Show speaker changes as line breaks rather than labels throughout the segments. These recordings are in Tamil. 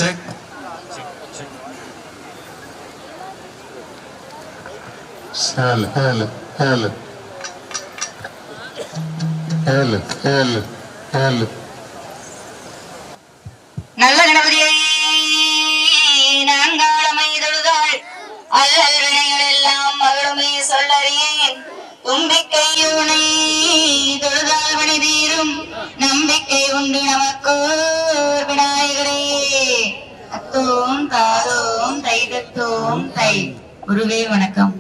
Check. Hell, hell, hell, hell, hell, hell.
நல்ல கணபதியை நான்காலமை தொழுதாள் அல்லல் வினைகள் எல்லாம் மகளுமே சொல்லறியேன் தும்பிக்கையுனை தொழுதால் வினை தீரும் நம்பிக்கை உண்டு நமக்கு விநாயகரே அத்தோம் தாதோம் தைதத்தோம் தை. குருவே வணக்கம்.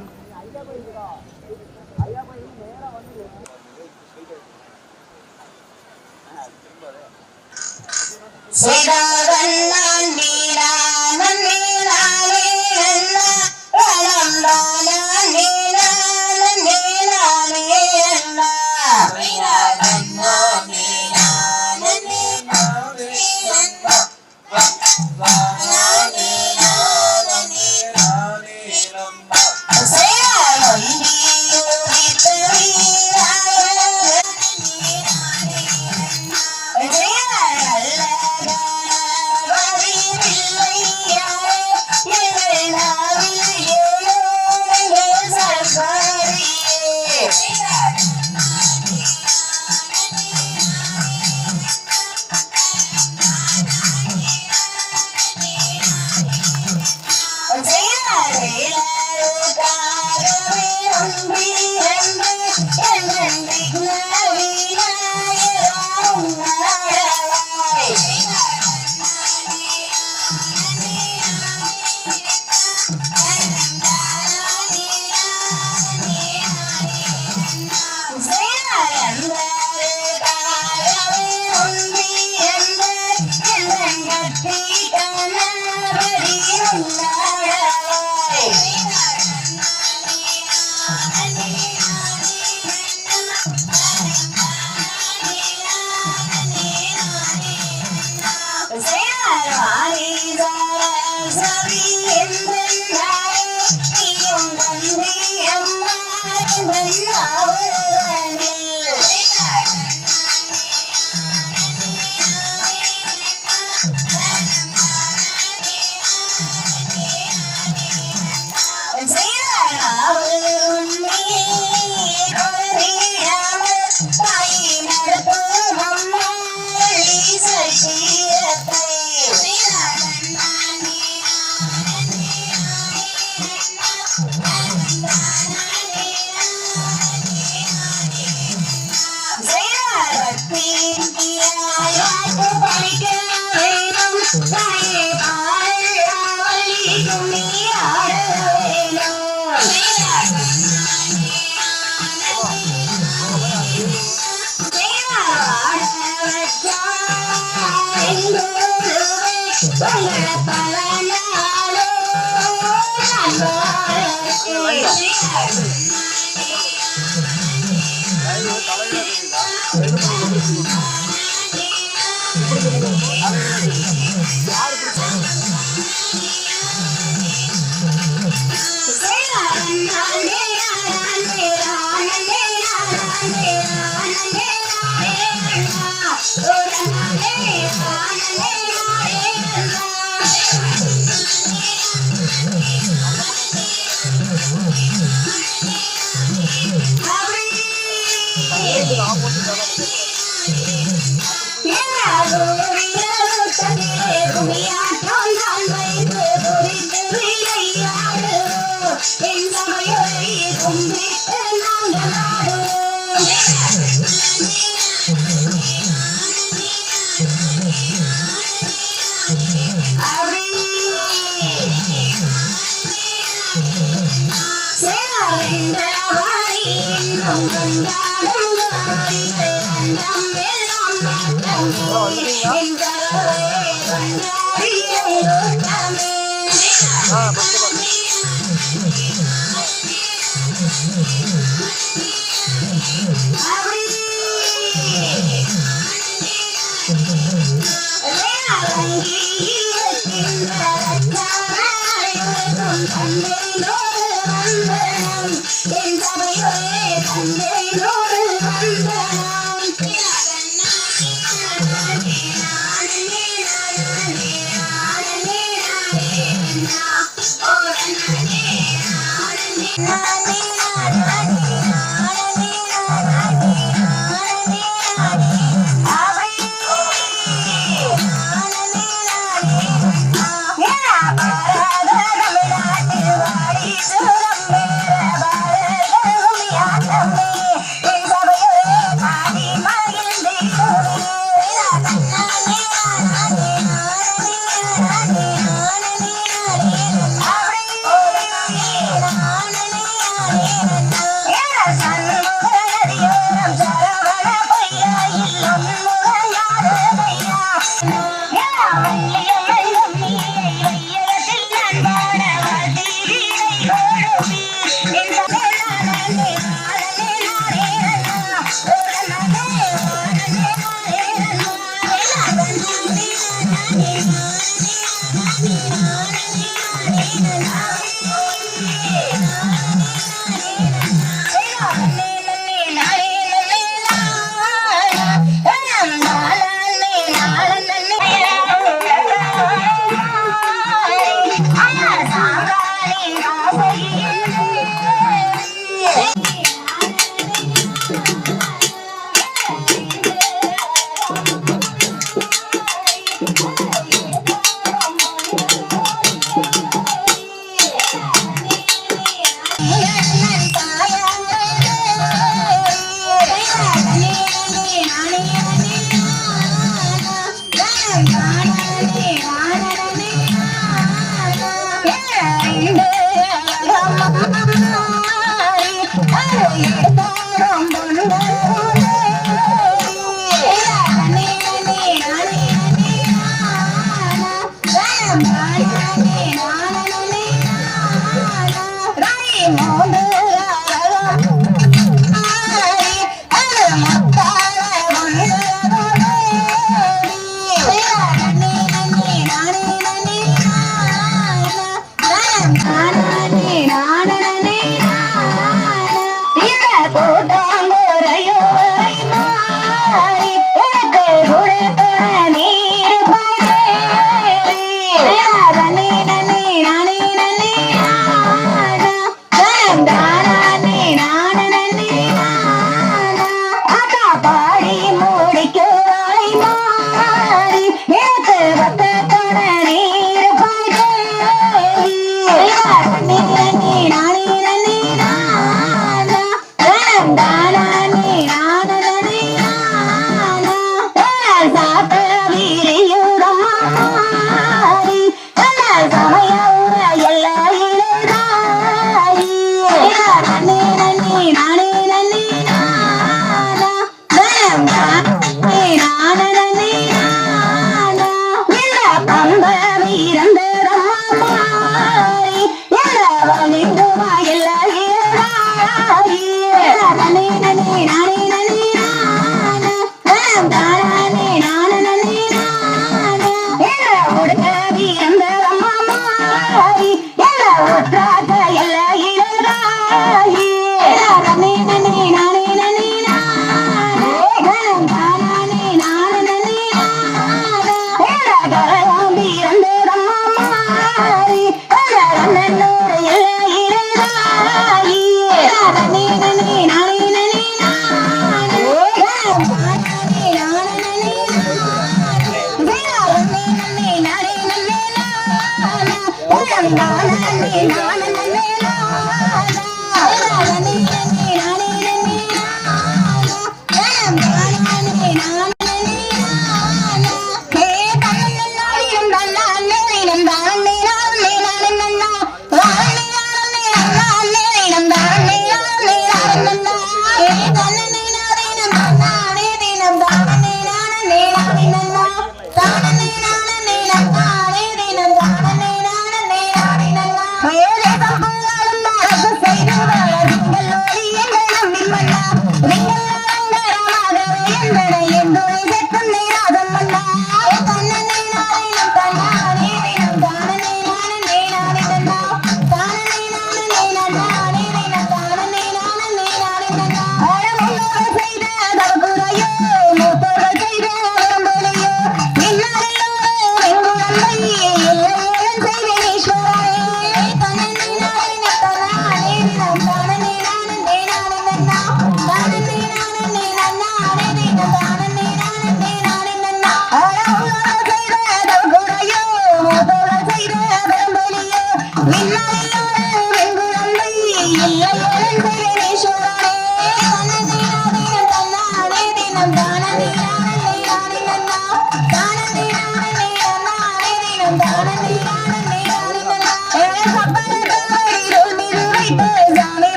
Hey,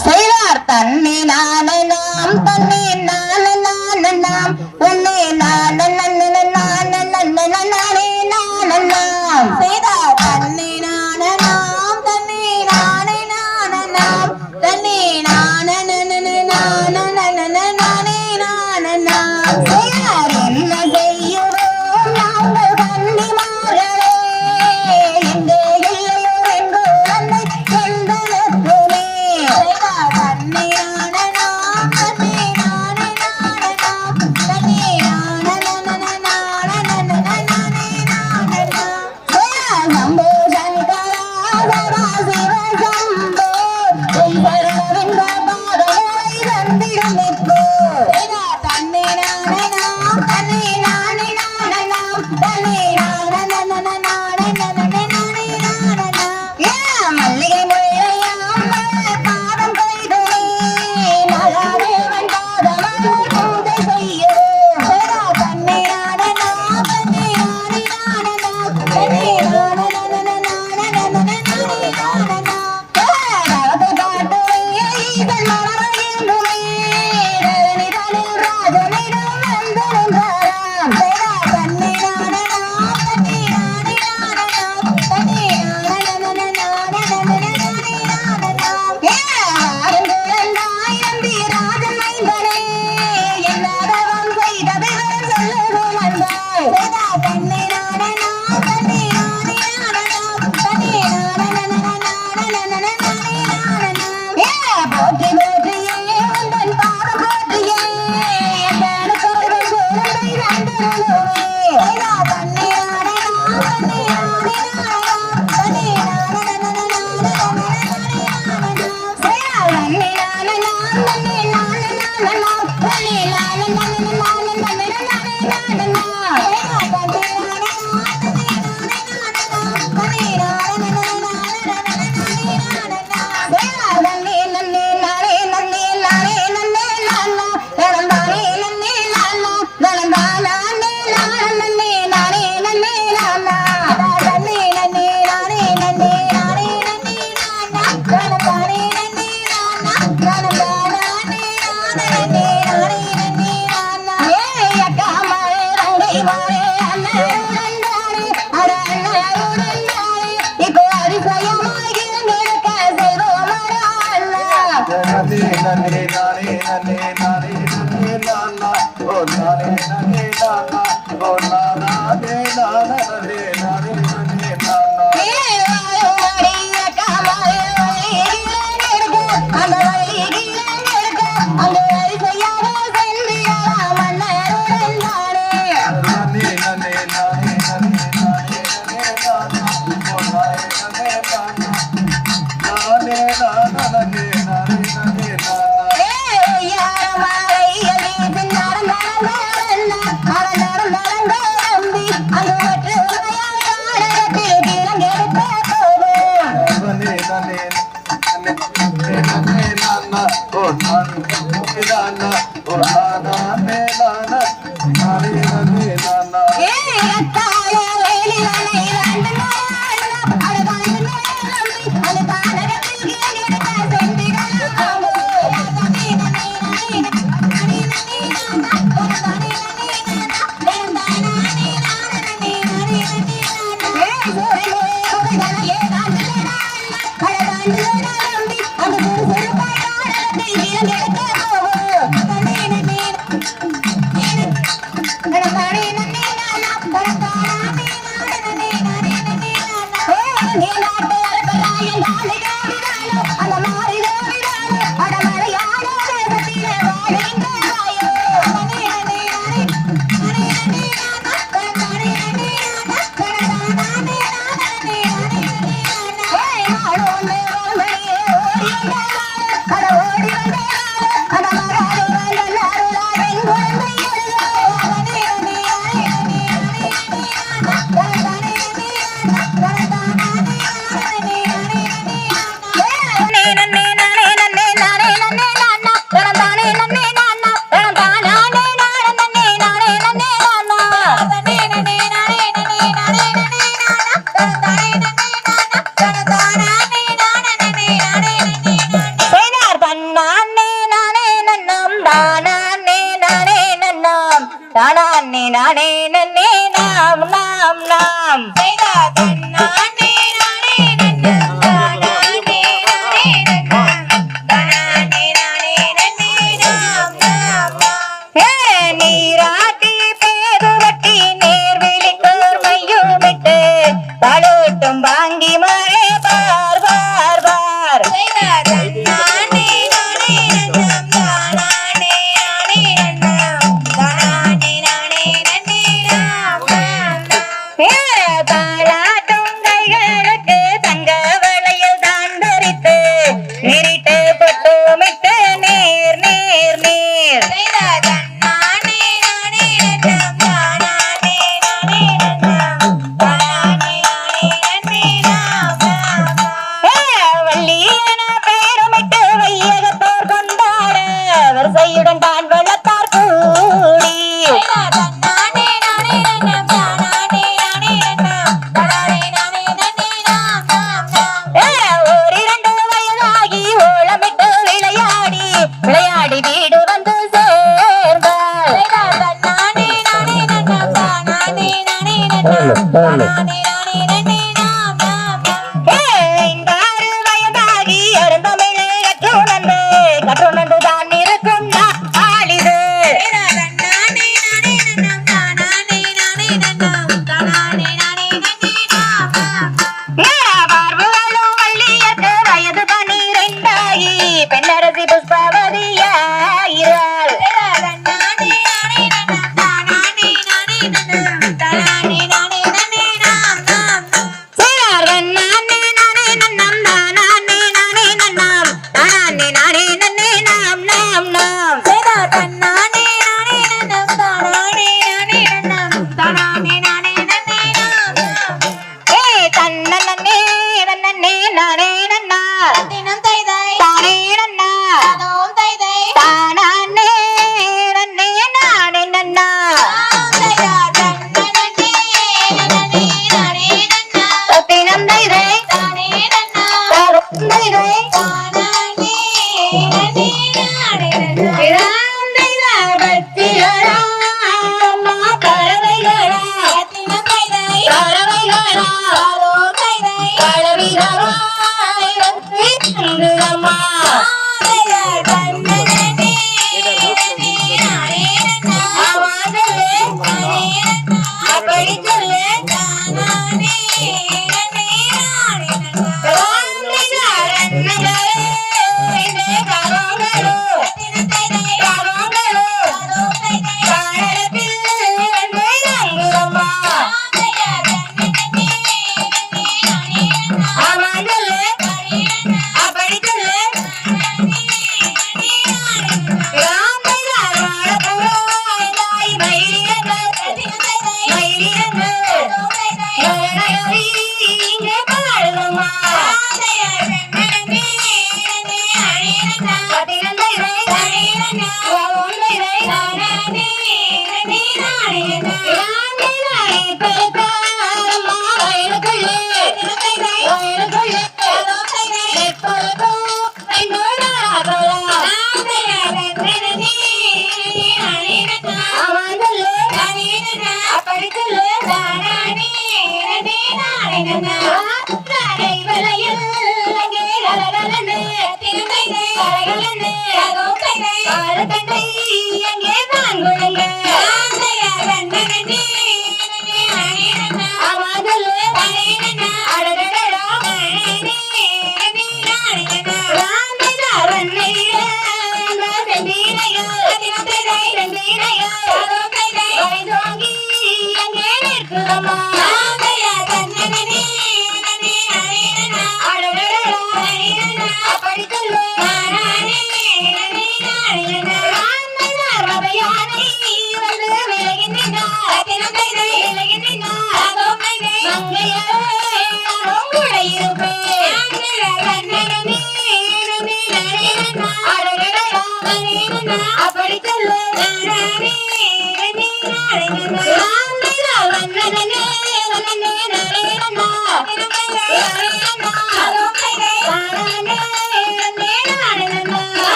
செய்தார் தன்னை நானே நாம் தன்னை நானே நானே நாம் தன்னை நானே நானே நானே நானே நானே நானே நாம் செய்தார் தன்னை நானே நாம் தன்னை நானே நானே நாம் தன்னை நானே நானே நானே நானே நானே நானே நாம் செய்தார் என்ன செய்யுவோம் நாங்கள் கன்னிமார்களே எங்கே இல்லையோ எங்கோ தன்னை எந்தனத்துமே செய்தார் தன்னை நானே நாம் தன்னை நானே நானே நாம் தன்னை நானே நானே நானே நானே நானே நானே நாம் செய்தார் சம்போ சங்கரா சதா சிவ சம்போ உம் சரணவிந்த பாதங்களை தந்திடும் நிற்போ செய்தார் தன்னை நானே நாம்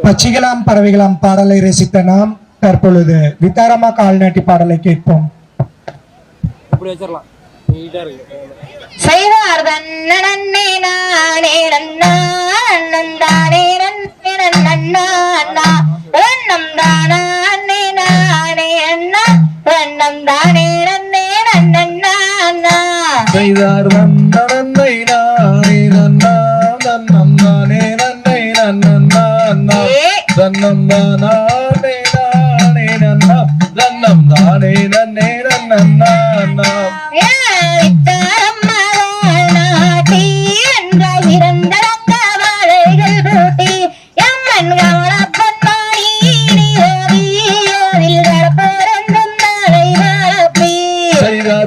பச்சிகளாம் பறவைகளாம் பாடலை ரசித்த நாம் தற்பொழுது வித்தாரமா கால்நாட்டி பாடலை கேட்போம்.
செய்தார் தன்னே நானே நன்னா நந்தானே நன்னா ரன்னம் தானே நானே அண்ணா ரன்னம் தானே நன்னே நன்னா
செய்தார் நன்னை நானே நன்னா நன்னம் தானே நன்னை நன்னா தன்னம் தானே நானே நன்னா தன்னம் தானே நன்னே நன்னா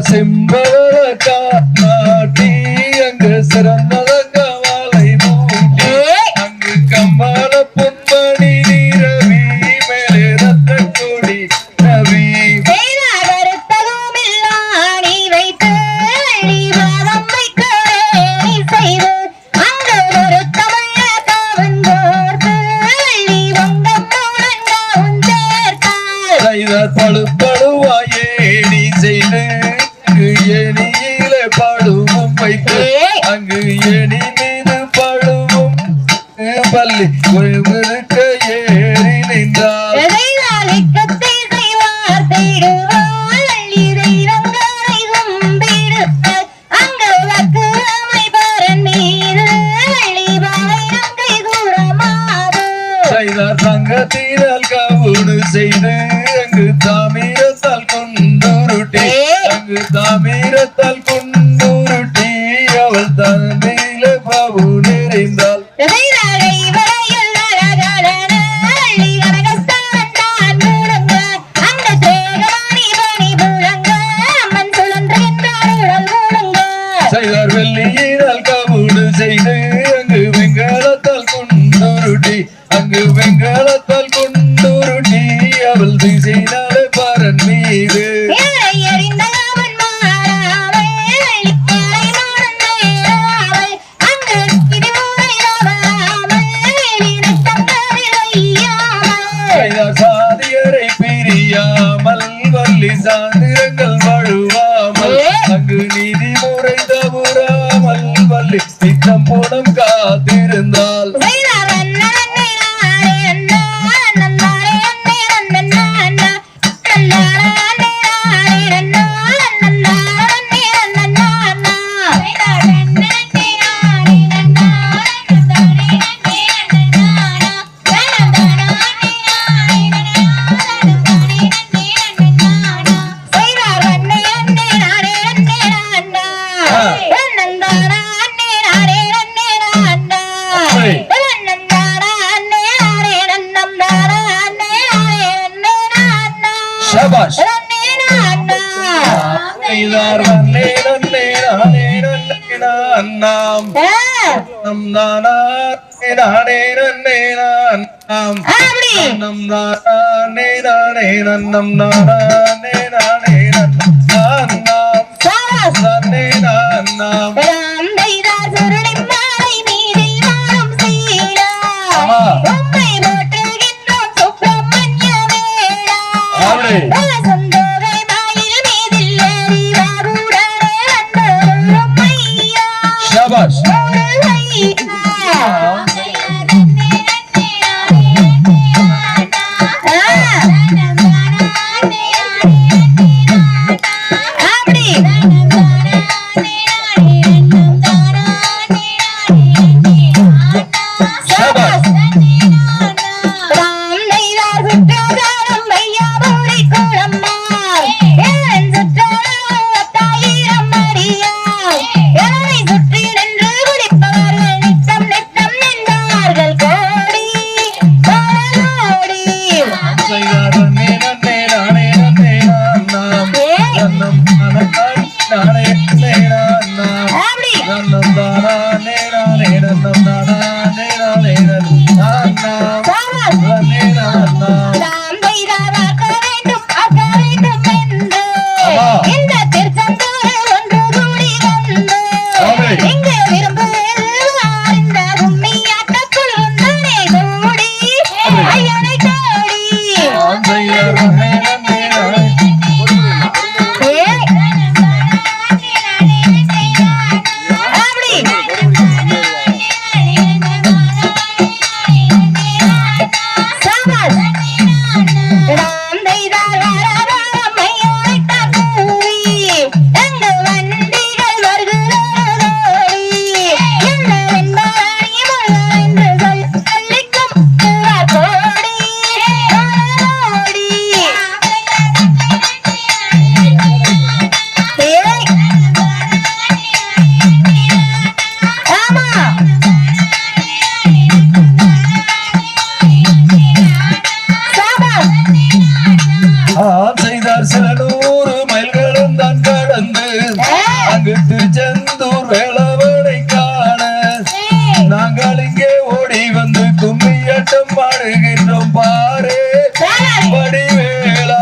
செம்பவர காட்டி அங்கு சிறந்ததங்க வாழை மூட்டி அங்கு கம்மாள பொன்மணி நீரவி மேலே ரத்த கொடி ரவி பழுவாயேடி செய்து எணியில பழுவும் வைத்து அங்கு எணி மீது பழுவும் பள்ளி இருக்க ஏறி நின்றார் தங்கத்தினால் கவுடு செய்து அங்கு தாமிரத்தால் கொண்டுருட்டி அங்கு தாமிரத்தால் கொண்டுருட்டி அவள் தன்னில பாவு நிறைந்தாள் செய்தார் வெள்ளியினால் கவுடு செய்து அங்கு வெங்கலத்தால் கொண்டுருட்டி அங்கு வெங்கலத்தால் கொண்டுருட்டி அவள் திசைனால பரன் மீது சாதியரை பிரியாமல் வள்ளி சாந்திரங்கள் வழுவாமல் அங்கு நீதி முறை தவறாமல் வள்ளி நித்தம் போனம் காத்திருந்தால் சபாஷ் செய்தார் நன்னே நன்னே நானே நன்னே நானாம் நம் நானே நானே நன்னே நானாம் நம் நானே நானே நன்னம் நானே நானே நன்னம் நானாம் நன்னே நானாம் Shabash. திருச்செந்தூர் வேளவனை காண நாங்கள் இங்கே ஓடி வந்து கும்மியாட்டம் பாடுகின்றோம் பாரு வடிவேலா.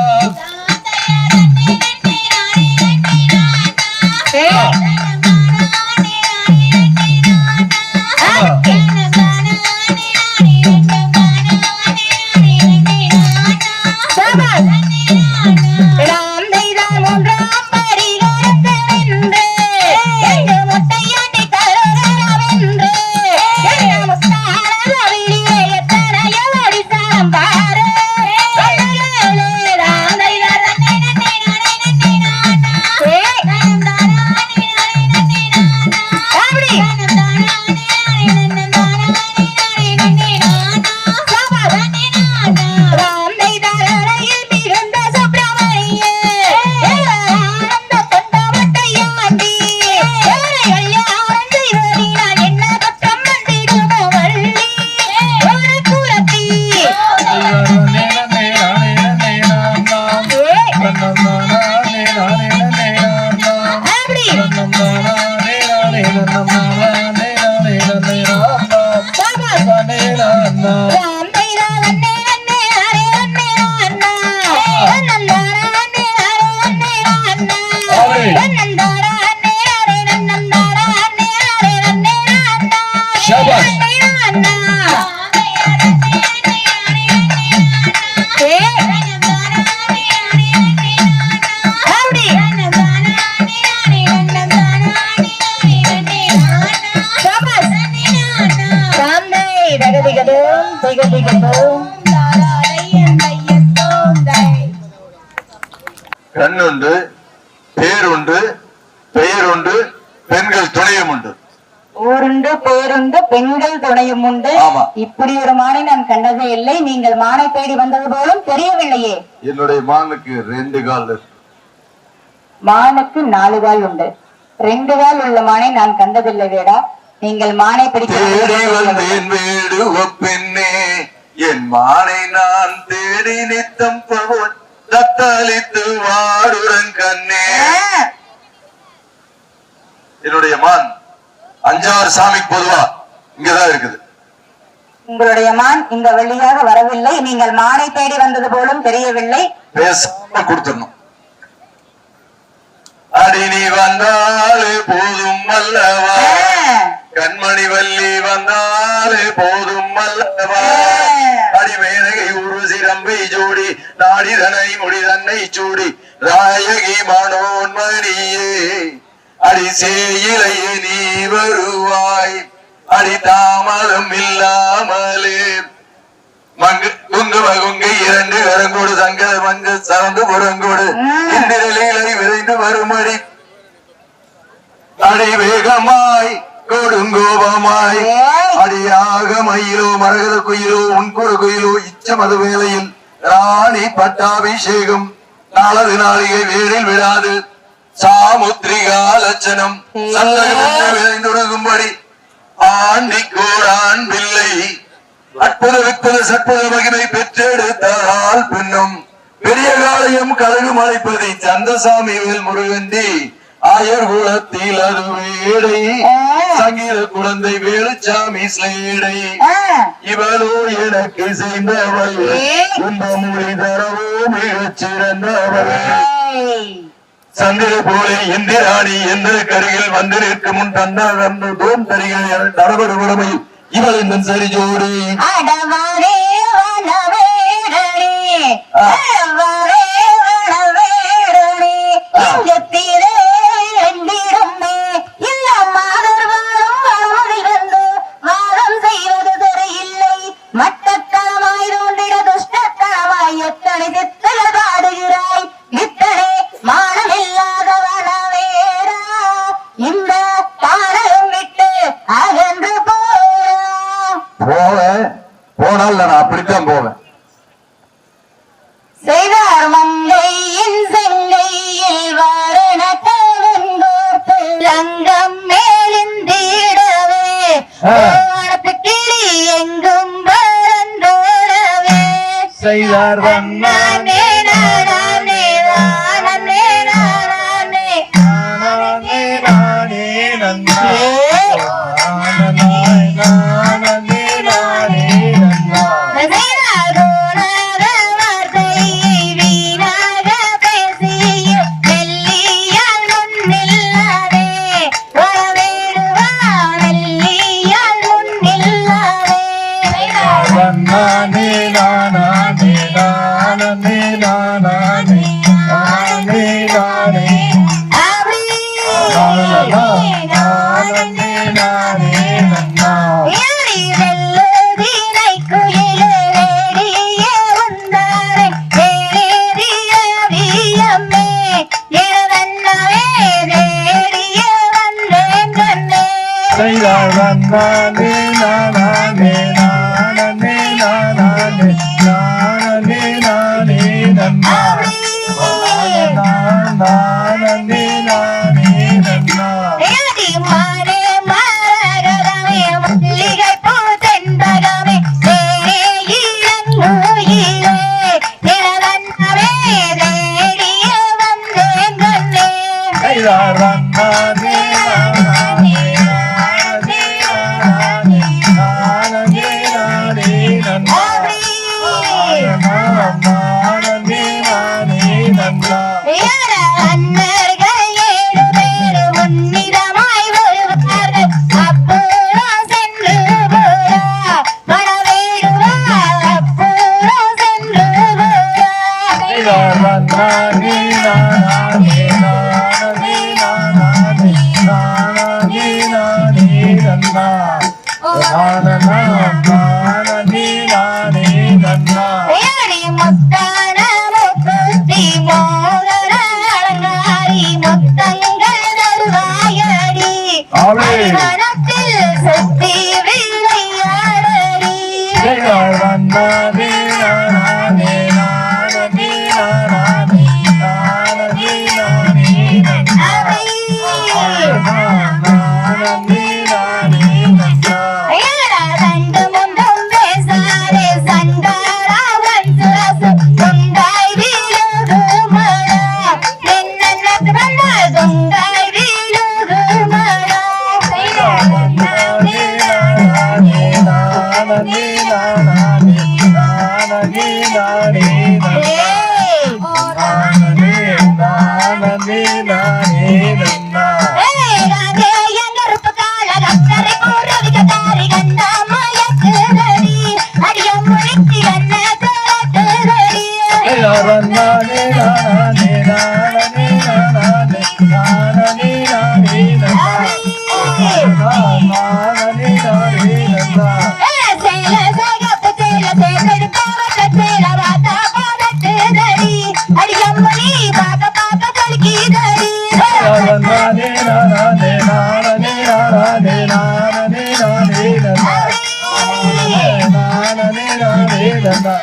கண்ணுண்டு, பேருண்டு, பெயருண்டு, பெண்கள் துணையும் உண்டு.
ஊருண்டு, பேருண்டு, பெண்கள் துணையும் உண்டு. இப்படி ஒரு மானை நான் கண்டதே இல்லை. நீங்கள் மானை தேடி வந்தது போலும் தெரியவில்லையே.
என்னுடைய மானுக்கு 2 கால்.
மானுக்கு 4 கால் உண்டு. 2 கால் உள்ள மானை நான் கண்டதில்லை வேடா. நீங்கள் மானை பிடிக்க
வீடு பெண்ணே, என் மானை நான் தேடி நித்தம் தத்தளித்து வாடுறன் கண்ணே. என்னுடைய மான் 5-6 சாமிக்கு பொதுவா இங்கதான் இருக்குது.
உங்களுடைய மான் இந்த வழியாக வரவில்லை. நீங்கள் மானை தேடி வந்தது போலும் தெரியவில்லை.
பேசாம கொடுத்துடணும். அடி நீ வந்தாலே போதும் அல்லவா, கண்மணி வள்ளி வந்தாலே போதும் அல்லவா, அடி மேனகை உருசி ரம்பை ஜோடி நாடிதனை முடிதன்னை சூடி ராயகி மனோன்மணியே அடி சேயிலையே நீ வருவாய், அடி தாமதம் இல்லாமலே குங்குமகுங்கை 2 கரங்கோடு சங்க மங்கு சரந்து புறங்கோடு இந்திரலீலை விரைந்து வருமடி அடி வேகமாய் கொடுங்கோபமாய் அடியாக மயிலோ மரகத குயிலோ உன்குறு குயிலோ இச்சமது வேளையில் ராணி பட்டாபிஷேகம் நாளது நாளிகை வேளில் விடாது சாமுத்திரிகா லட்சணம் விரைந்துடுகும்படி ஆண்டிக்கோரான் பிள்ளை அற்புத விற்பத சற்புத மகிமை பெற்றெடுத்தால் பின்னும் பெரிய காளையம் கழகு மலைப்பதி சந்தசாமி வேல் முருகண்டி ஆயர் குலத்தில் அது வேடை சங்கீத குழந்தை வேலுச்சாமி ஸ்லேடை இவளோ எனக்கு செய்தவள் கும்பமுடி தரவோ மிகச் சிறந்தவள் சந்திர போல இந்திராணி எந்திர கருகில் வந்து நிற்கும் முன் தந்த தோம் தரிகள் தரபடு உடமை இவள் இந்த சரி ஜோடி
மட்டத்தனமாய் தோன்றிட துஷ்டத்தனமாய் எத்தனை தித்தல பாடுகிறாய் இத்தனை மானமில்லாதவன வேடா இந்த தானகம் விட்டு அகன்று
போனால் நான் அப்படித்தான் போவேன்.
செய்தார் மங்கையின் செங்கையில் வாரண கவங்கோர்த்து ரங்கம் மேலிந்திடவே கிளி எங்கும் பறந்தோடவே
செய்தார்
நானே நானே நானே நானே
நானே நானே நன்னா நானே நானே நன்னா நானே நானே நானே நானே நானே நானே நானே நானே நானே நானே நானே நானே நன்னா நானே நானே நன்னா
கண்டு
நானே நானே நானே நானே நானே நானே நானே நானே நன்னா நானே நானே நானே நானே நானே நானே நானே நானே நன்னா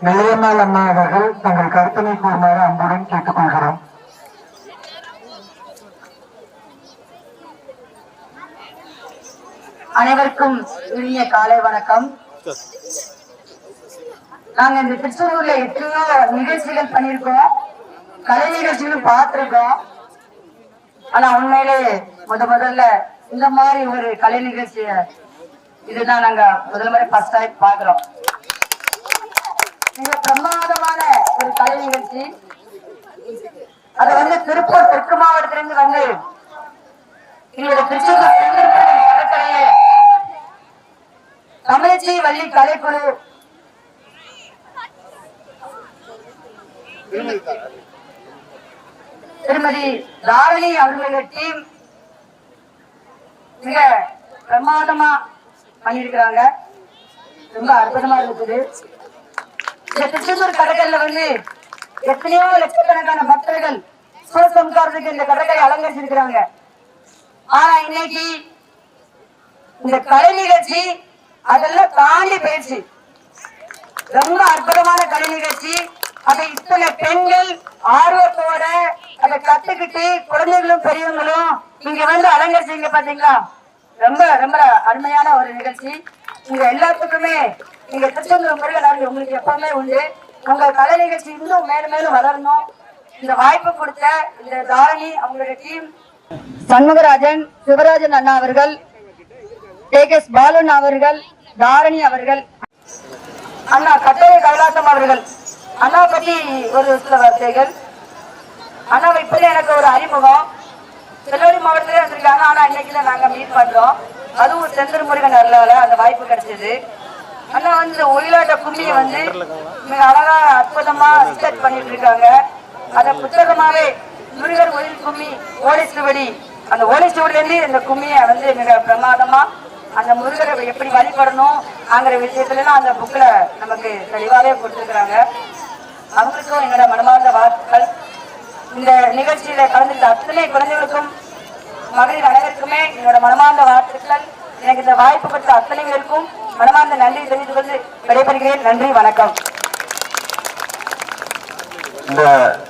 நிலையம்மாள் அம்மா அவர்கள் தங்கள் கருத்தினை கூறுமாறு அன்புடன் கேட்டுக்கொள்கிறோம்.
அனைவருக்கும் இனிய காலை வணக்கம். நாங்க இந்த திருச்செந்தூர்ல எத்தனையோ நிகழ்ச்சிகள் பண்ணிருக்கோம், கலை நிகழ்ச்சிகளும் பார்த்திருக்கோம். ஆனா உண்மையிலே முதல்ல இந்த மாதிரி ஒரு கலை நிகழ்ச்சிய இதுதான் நாங்க முதல் முறை ஃபர்ஸ்ட் டைம் பாக்குறோம். மிக பிரமாதமான ஒரு கலை நிகழ்ச்சி. அது வந்து திருப்பூர் தெற்கு மாவட்டத்திலிருந்து வந்து எங்களுடைய திருச்செந்தூர் கடற்கரையை தமிழச்சி வள்ளி கலைக்குழு திருமதி தாரணி அவர்களுடைய டீம் மிக பிரமாதமா பண்ணிருக்கிறாங்க. ரொம்ப அற்புதமா இருக்குது. இந்த திருச்செந்தூர் கடற்கரையில வந்து எத்தனையோ லட்சக்கணக்கான பக்தர்கள் சிவசம்காரத்துக்கு இந்த கடற்கரை அலங்கரிச்சிருக்கிறாங்க. ஆனா இன்னைக்கு இந்த கலை நிகழ்ச்சி அதெல்லாம் தாண்டி போயிடுச்சு. ரொம்ப அற்புதமான கலை நிகழ்ச்சி. அதை இத்தனை பெண்கள் ஆர்வத்தோட அதை கத்துக்கிட்டு குழந்தைகளும் பெரியவங்களும் இங்க வந்து அலங்கரிச்சீங்க பாத்தீங்களா. ரொம்ப ரொம்ப அருமையான ஒரு நிகழ்ச்சி. இங்க எல்லாத்துக்குமே இங்க திருச்செந்தூர் முருகன் உங்களுக்கு எப்பவுமே உண்டு. உங்க கலை நிகழ்ச்சி இன்னும் மேலும் மேலும் வளரணும். இந்த வாய்ப்பு கொடுத்த இந்த தாரணி அவங்களுடைய டீம், சண்முகராஜன், சிவராஜன் அண்ணா அவர்கள், KS பாலன் அவர்கள், தாரணி அவர்கள், அண்ணா கட்டளை கைலாசம் அவர்கள், அண்ணா பத்தி ஒரு சில வார்த்தைகள். அண்ணாவை இப்படி எனக்கு ஒரு அறிமுகம் திருநெல்வேலி மாவட்டத்திலே வந்திருக்காங்க. ஆனா இன்னைக்குதான் நாங்க மீட் பண்றோம். அதுவும் செந்தூர் முருகன் அருளால அந்த வாய்ப்பு கிடைச்சது. அண்ணா வந்து ஒயிலாட்ட கும்மியை வந்து மிக அழகா அற்புதமா ஸ்கெட்ச் பண்ணிட்டு இருக்காங்க. அத புத்தகமாவே முருகர் ஒயில் கும்மி ஓலைச்சுவடி, அந்த ஓலைச்சுவடில இருந்து இந்த கும்மியை வந்து மிக பிரமாதமா அந்த முருகரை எப்படி வழிபடணும் அங்கிற விஷயத்துல எல்லாம் அந்த புக்ல நமக்கு தெளிவாவே கொடுத்துருக்காங்க. அவங்களுக்கும் எங்களோட மனமார்ந்த வாழ்த்துக்கள். இந்த நிகழ்ச்சியில கலந்துள்ள அத்தனை குழந்தைகளுக்கும் மகளிர் அனைவருக்குமே என்னோட மனமார்ந்த வாழ்த்துக்கள். எனக்கு இந்த வாய்ப்பு கொடுத்த அத்தனை பேருக்கும் மனமார்ந்த நன்றி தெரிவித்துக் கொண்டு விடைபெறுகிறேன். நன்றி, வணக்கம்.
இந்த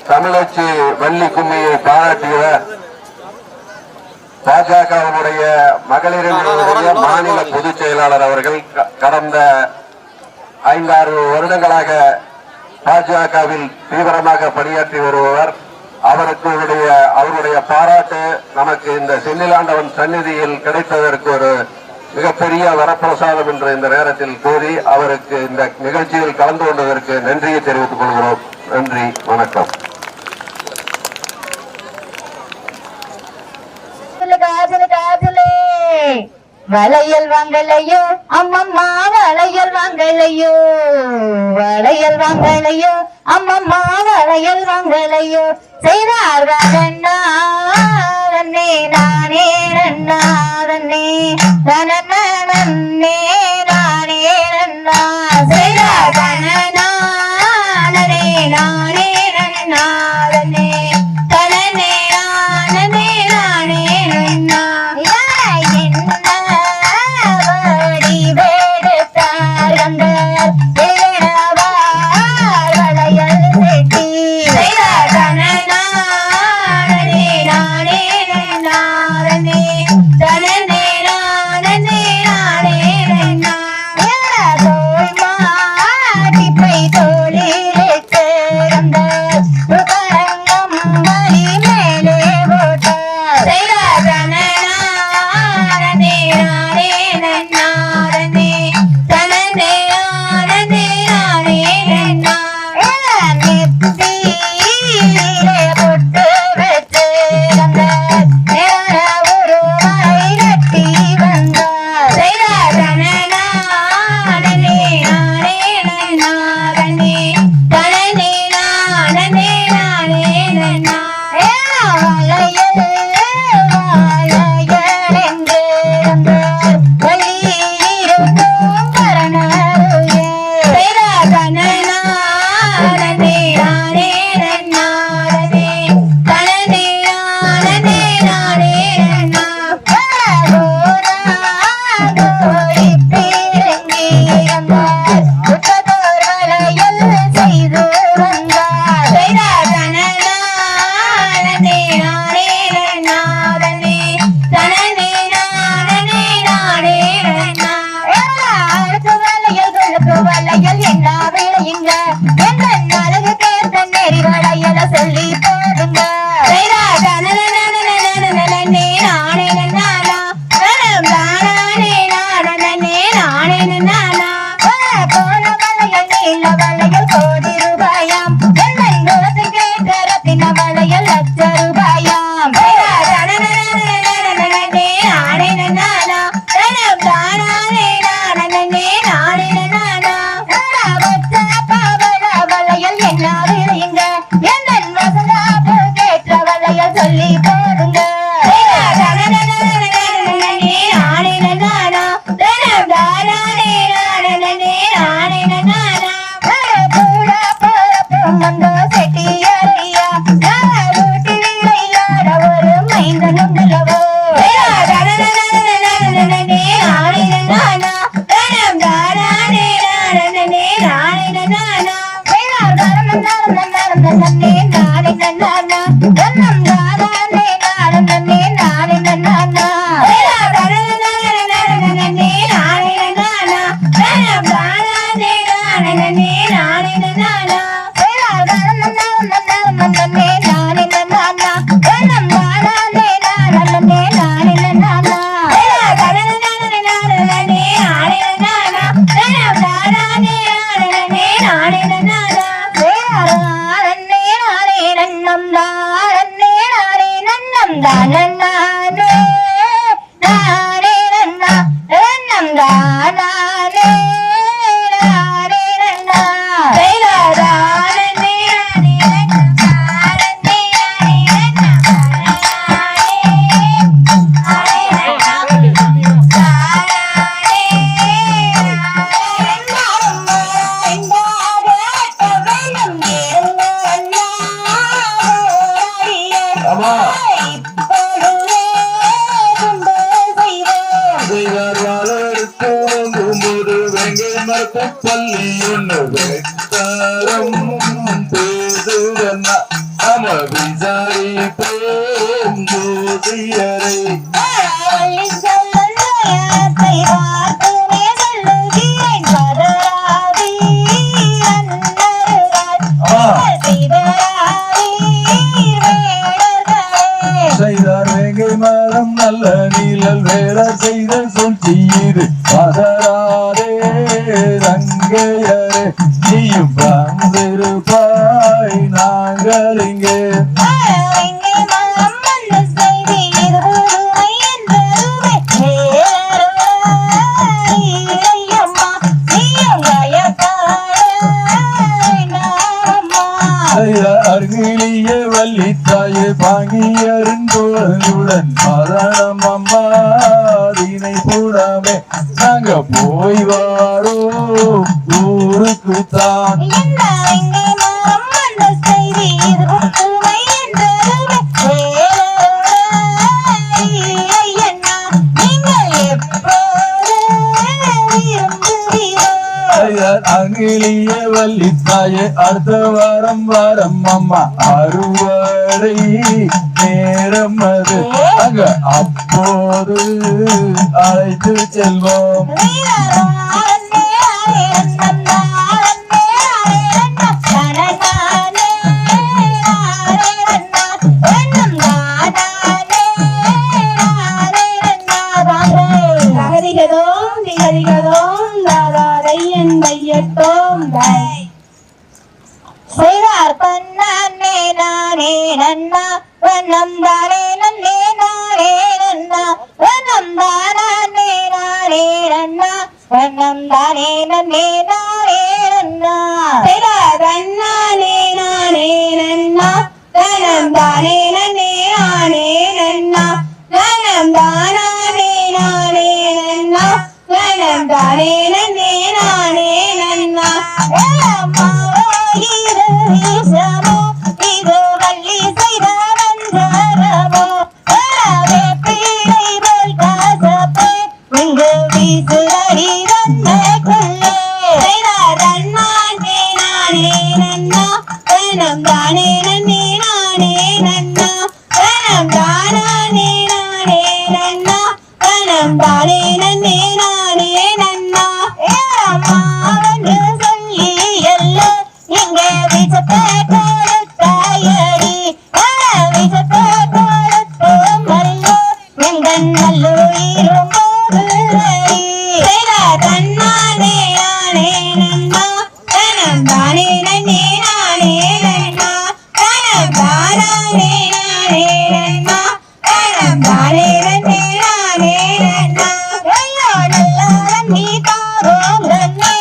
தமிழச்சி வள்ளி கும்மியை பாராட்டிய பாஜகவினுடைய மகளிரினுடைய மாநில பொதுச் செயலாளர் அவர்கள் கடந்த 5-6 வருடங்களாக பாஜகவில் தீவிரமாக பணியாற்றி வருபவர். அவருடைய பாராட்டு நமக்கு இந்த சென்னிலாண்டவன் சந்நிதியில் கிடைத்ததற்கு ஒரு மிகப்பெரிய வரப்பிரசாதம் என்று இந்த நேரத்தில் கூறி அவருக்கு இந்த நிகழ்ச்சியில் கலந்து கொண்டதற்கு நன்றியை தெரிவித்துக் கொள்கிறோம். நன்றி, வணக்கம்.
வளையல் வாங்கலையோ அம்மம்மா வளையல் வாங்கலையோ வளையல் வாங்கலையோ அம்மம்மா வளையல் வாங்கலையோ செய்தார்கள் நன்னே நானே நன்னே நன்னே நானே நன்னா செய்தார்கள் நானே நானே நன்னே தனனே நானே நானே நன்னா
பள்ளி ஒன்று வைத்தாரம் பேசுவன்னா நம விசாரி பேருந்தோதியரை செய்தார் வேங்கை மரம் நல்ல நீழல் வேட செய்த சொல்லியீடு பதராதே ரங்கையரே நீயும் பிறந்திருப்பாய் நாங்கள் இங்கே
பாங்கியருந்தோளுடன் மதனம் அம்மா தினை புறமே நாங்க போய் வாரோ ஊருக்கு தான் அங்கிலிய வள்ளித்தாயே அடுத்த வாரம் அம்மா அறுவடை நேரம் அது அங்க அப்போது அழைத்து செல்வோம்
செய்தார் பண்ணே நானே நன்னா வண்ணம் தானே நன்னே நானே நன்னா வண்ணம் தானே நானே நன்னா வண்ணம் தானே நன்னே நானே நன்னா செய்தார் பண்ணே நானே நன்னா வண்ணம் தானே நன்னே நானே நன்னா வண்ணம் தானே நானே நன்னா வண்ணம் தானே நன்னே நானே நன்னா இது வள்ளி செய்த வஞ்சரமோ பிள்ளைகள் காசப்பே இங்கு வீசுதடி வந்தக்குள்ளே நானே நானே நன்னா வனம் தானே நன்னே நானே நன்னா வனம் தானே நானே நன்னா வனம் தானே நன்னே நானே நன்னா அம்மா வந்து சொல்லி எல்லோ இங்கே விசத்தை கொடுத்தாயடி விசத்தை கொடுத்து மல்லோ எங்கள் நல்லுயிரும் போகுதடி தன்னானே நானே நன்னா தனம் தானே நன்னே நானே நன்னா தனம் தானே நானே நன்னா தனம் தானே நன்னே நானே நன்னா எல்லோ நல்ல நீ தாரோம் நன்னே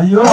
ஐயோ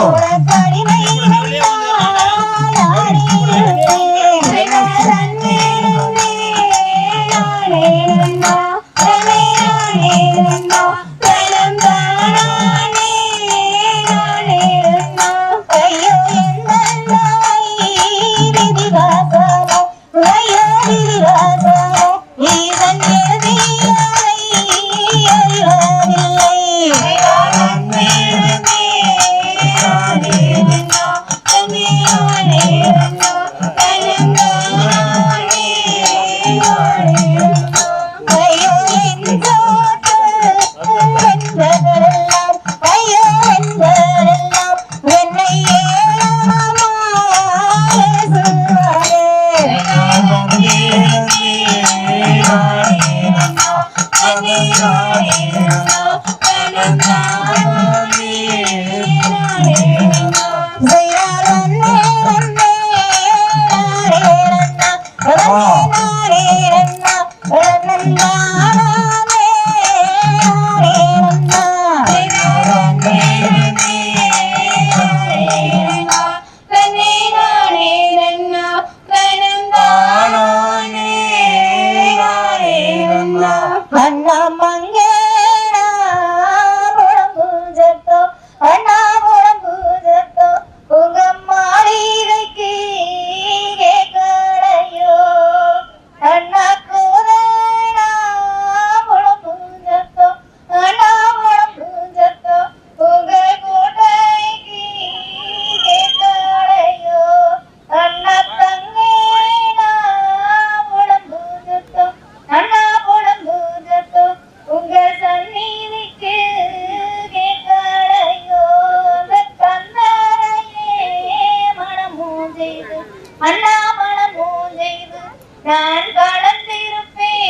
நான் கலந்திருப்பேன்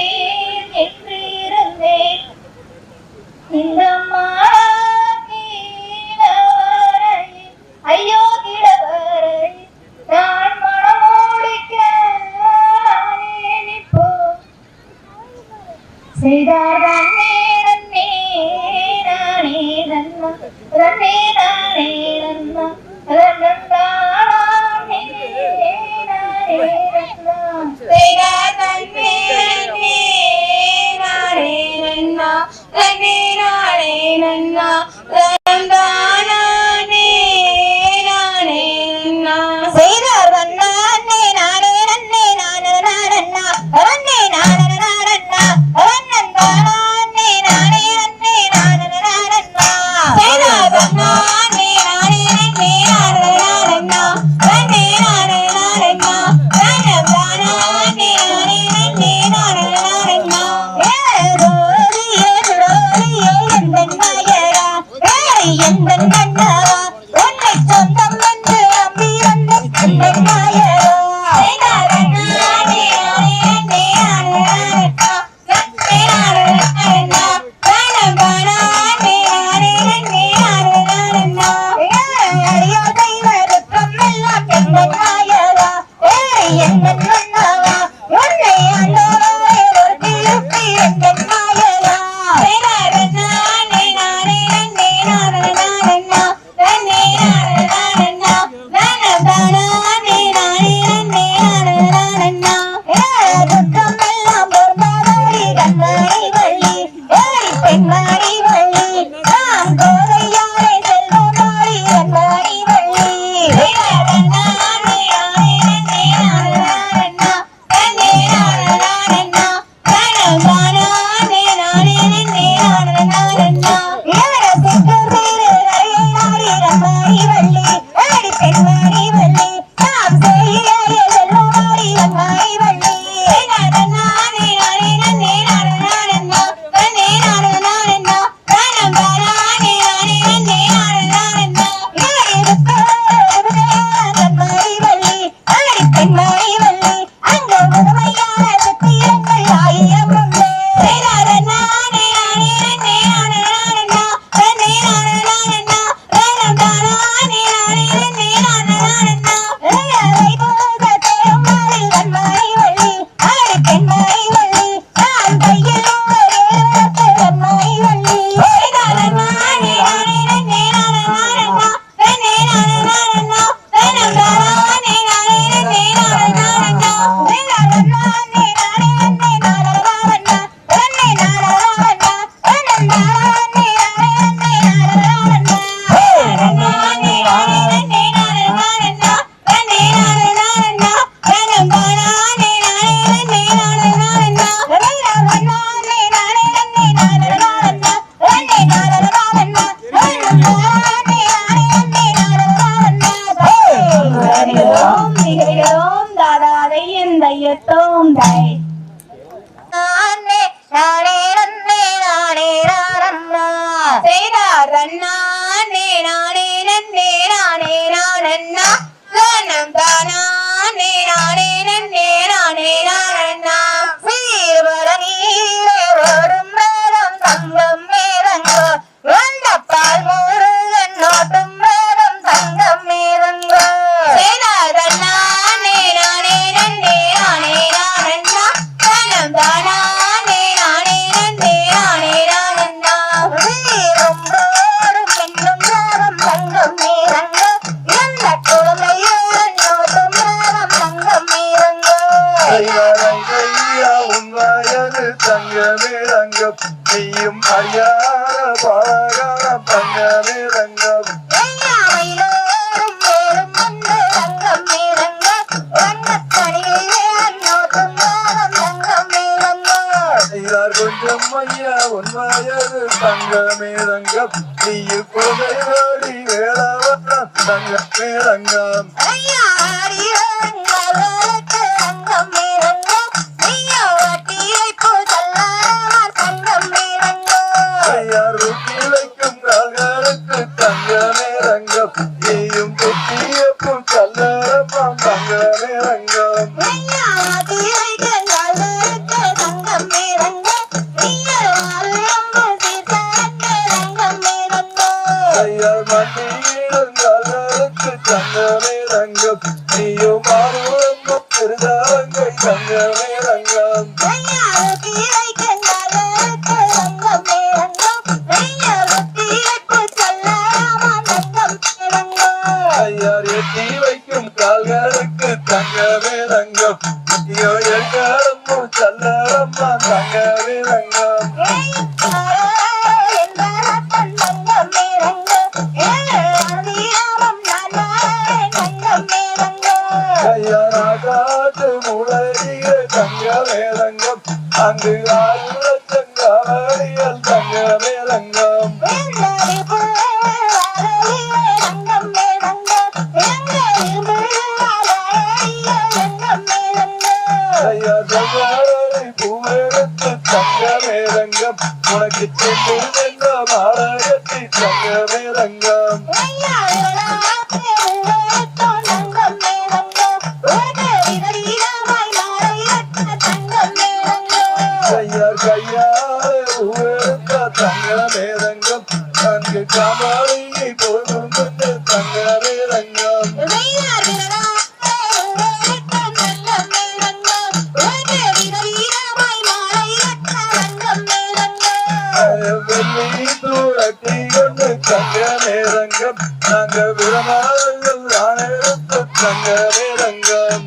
என்று இருந்தேன் இந்த ஐயோ கிழவரை நான் மனமோடிக்க இப்போ செய்தார் நன்னே நன்னே நானே நன்னா ரன்னே நானே நன்னா ரன்னந்தானே நானே ரன்னா செய்தார் நன்னே நன்னே நானே நன்னா ரன்னே நானே நன்னா ரன்னந்தானே நானே நன்னா செய்தார் நன்னே நானே நன்னே நானே நன்னா ரன்னே நானே நன்னா ரன்னந்தானே நானே நன்னே நானே நன்னா செய்தார் நன்னே நானே நன்னே நானே நன்னா ரன்னே நானே நன்னா ரன்னந்தானே நானே நன்னே நானே நன்னா ஏதோரியே சுடோரியே எந்தன் நாயரா எந்தன் நன்னவா உன்னை சொந்தம் என்று நம்பி வந்த எந்தன் நாயரா செய்தார் நன்னே நானே நன்னே நானே நன்னா ரன்னந்தானே நானே நன்னே நானே நன்னா அடியார் தெய்வருக்கம் எல்லாம் எந்தன் நாயரா எந்தன் நன்னவா உன்னை ஆண்டோரை ஒரு திருப்பி எந்தன் நாயரா செய்தார் நன்னே நானே நன்னே நானே நன்னா தன்னானே நானே நன்னே நானே நானண்ணா தனம் தானானே நானே நன்னே நானே நானண்ணா சீர்வரணியிலே ஓடும் மேகம் தங்கம் மேகங்கோ வந்தப்பால் முருகன் நோட்டும் மேகம் தங்கம் மேகங்கோ தன்னானே நானே நன்னே நானே நானண்ணா தனம் தானானே நானே நன்னே நானே நானண்ணா சீரும் போடும் மின்னும் மேகம் தங்கம் மேகங்கோ எந்த குழந்தையோடு நோட்டும் மேகம் தங்கம் மேகங்கோ
உன் வயது தங்கமே ரங்கம் நீயும் அறியாத பாகாரம் தங்கமே ரங்கம்
ஐயாவையிலோடும் மேலும் வந்து தங்கம் மேகங்கோ வண்ணத்தடியிலே நோட்டும் மேகம் தங்கம் மேகங்கோ
கொஞ்சம் ஐயா உன் வயது தங்கமே ரங்கம் நீயும் குழந்தையோடி வேளாவரம் தங்கமே ரங்கம்
ஐயா அடியோங்களுக்கு தங்கம் மேகங்கோ நீயோ வட்டியை பூசல்லாமா தங்கம் மேகங்கோ
ஐயா ருக்கிலைக்கும் கால்களுக்கு தங்கமே ரங்கம் நீயும் புத்திய பூச்சல்லரமா தங்கமே ரங்கம்
ஐயா வட்டியை கால்களுக்கு தங்கம் மேகங்கோ நீயோ அருளம்பு சீசனுக்கு தங்கம் மேகங்கோ
ஐயா மண்ணியிலும் கால்களுக்கு தங்கமே ரங்கம் நீயும் ஆர்வம் பெருதாங்கை தங்கமே ரங்கம்
ஐயா வட்டியை கால்களுக்கு தங்கம் மேகங்கோ நீயோ வட்டியை பூசல்லாமா தங்கம் மேகங்கோ
ஐயா எட்டி வைக்கும் கால்களுக்கு தங்கமே ரங்கம் ஐயோ எங்காலும் சல்லரம்மா தங்கமே ரங்கம் ஐயா நாகாட்டு முளைய தங்கமே ரங்கம் அங்கு 6 லட்சம் காவடிகள் தங்கமே ரங்கம் ஐயா செவ்வாழை பூவெடுத்து தங்கமே ரங்கம் உனக்கு சென்று என்ற மாலகத்தி தங்கமே ரங்கம் ஐயா கையால பூவெடுத்த தங்கமே ரங்கம் அங்கு காமாளியை போகும் தங்கமே ரங்கம் வெள்ளி தூரட்டி கொண்டு தங்கமே ரங்கம் நாங்க விரமாங்கள் ஆனெடுத்து தங்கமே ரங்கம்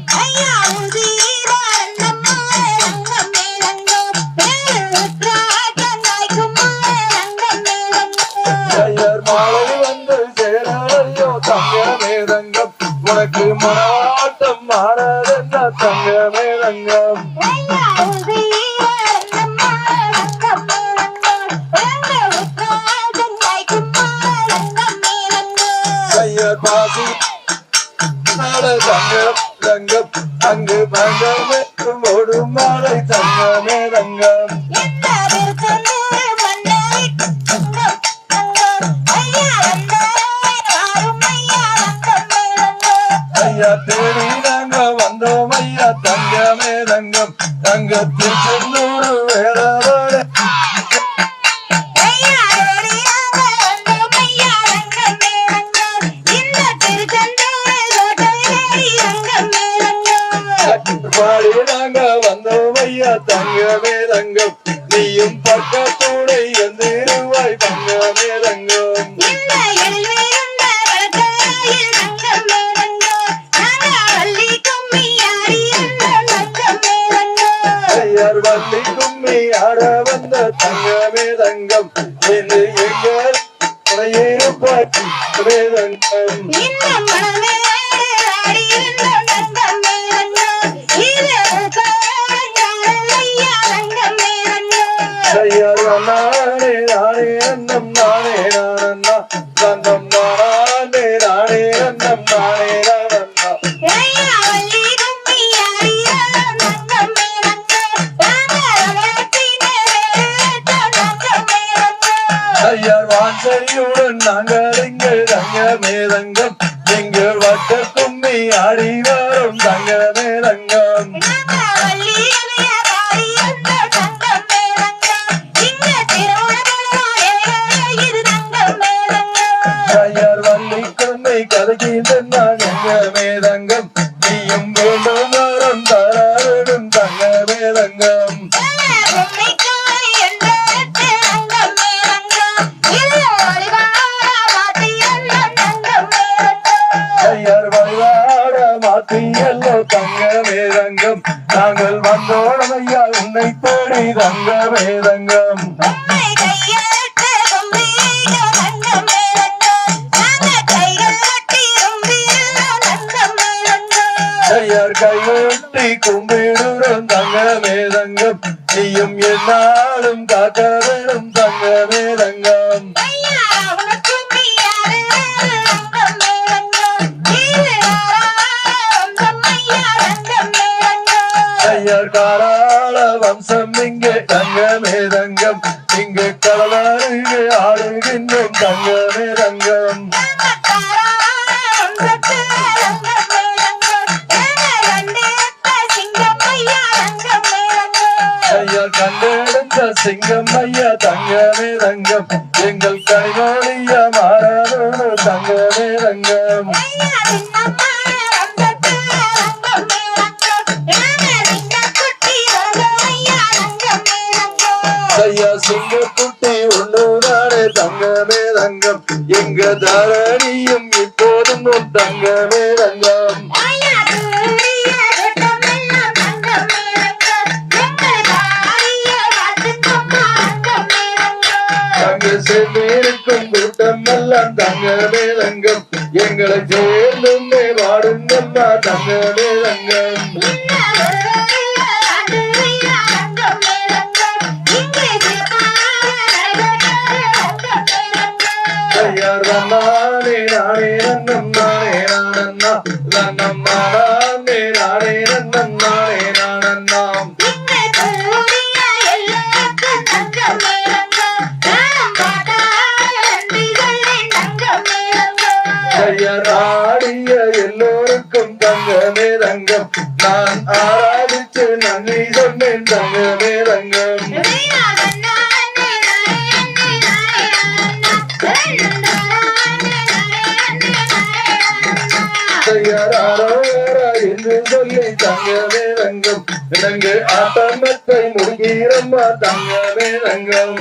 ஐயர் மாலை வந்து சேரையோ தங்கமே ரங்கம் உனக்கு மனவாட்டம் மாறதென்ன தங்கமே ரங்கம் ஐயர் பாசி தங்கம் ரங்கம் அங்கு பங்கமே ஓடும் மாலை தங்கமே ரங்கம் ஐயா தேடி நாங்க வந்தோம் ஐயா தங்கமே ரங்கம் தங்கத்தில் செல்லூர் வேறவரே பாடி நாங்க வந்தோம் ஐயா தங்கமே ரங்கம் நீயும் பக்கத்தோட எந்திருவாய் தங்கமே ரங்கம் ஐயர் வள்ளி கும்மி ஆட வந்த தங்கமே ரங்கம் என்று எங்கள் துணையிருப்பாய் தங்கமே ரங்கம் ஐயர் நானே நானே அன்னம் நானே நானண்ணா தன்னம் நானே நானே அன்னம் நானே நானண்ணா ஐயர் வாஞ்சையோட கும்பிடுடன் நாங்கள் இங்கு தங்கமே தங்கம் இங்கு வட்ட கும்மி ஆடி வரும் தங்கமே தங்கம் ஐயர் வள்ளி கும்மி கதைக்கின்ற தங்கமே தங்கம் நீயும் வேண்டும் வரும் தராடும் தங்கமே தங்கம் ஐயர் வழிபாட மாற்றி எல்லோ தங்கமே தங்கம் நாங்கள் வந்தோடம் ஐயா உன்னை தேடி தங்கமே தங்கம் ஐயர் கையொட்டி கும்பிடுறோம் தங்கமே தங்கம் நீயும் என்னாலும் காக்க வேணும் தங்கமே தங்கம் ஐயர் காராள வம்சம் இங்கே தங்கமே தங்கம் இங்கு கடலருகே ஆடுகின்றோம் தங்கமே தங்கம் ஐயர் கண்டெடுத்த சிங்கம் ஐயா தங்கமே தங்கம் எங்கள் கனிமொழிய மாறாதோடு தங்கமே தங்கம் ஐயா சிங்கக்குட்டி ஒன்றுதானே தங்கமே தங்கம் எங்க தரணியும் இப்போதும் உன் தங்கமே தங்கம் அங்கு சென்றிருக்கும் கூட்டம் எல்லாம் தங்கமே தங்கம் எங்களை சேர்ந்துமே வாடும் அம்மா தங்கமே தங்கம் ஐயர் நானே நானே நன்னம் நானே நானண்ணா நன்னம் நானே நானே நன்னம் நானே நானண்ணாம் ஐயர் ஆடிய எல்லோருக்கும் தங்கமே தங்கம் நான் ஆராதிச்சு நன்றி சொன்னேன் தங்கமே தங்கம் என்று சொல்லி தங்கமே தங்கம் எனக்கு ஆட்டமத்தை முடிக்கிறம்மா தங்கமே தங்கம்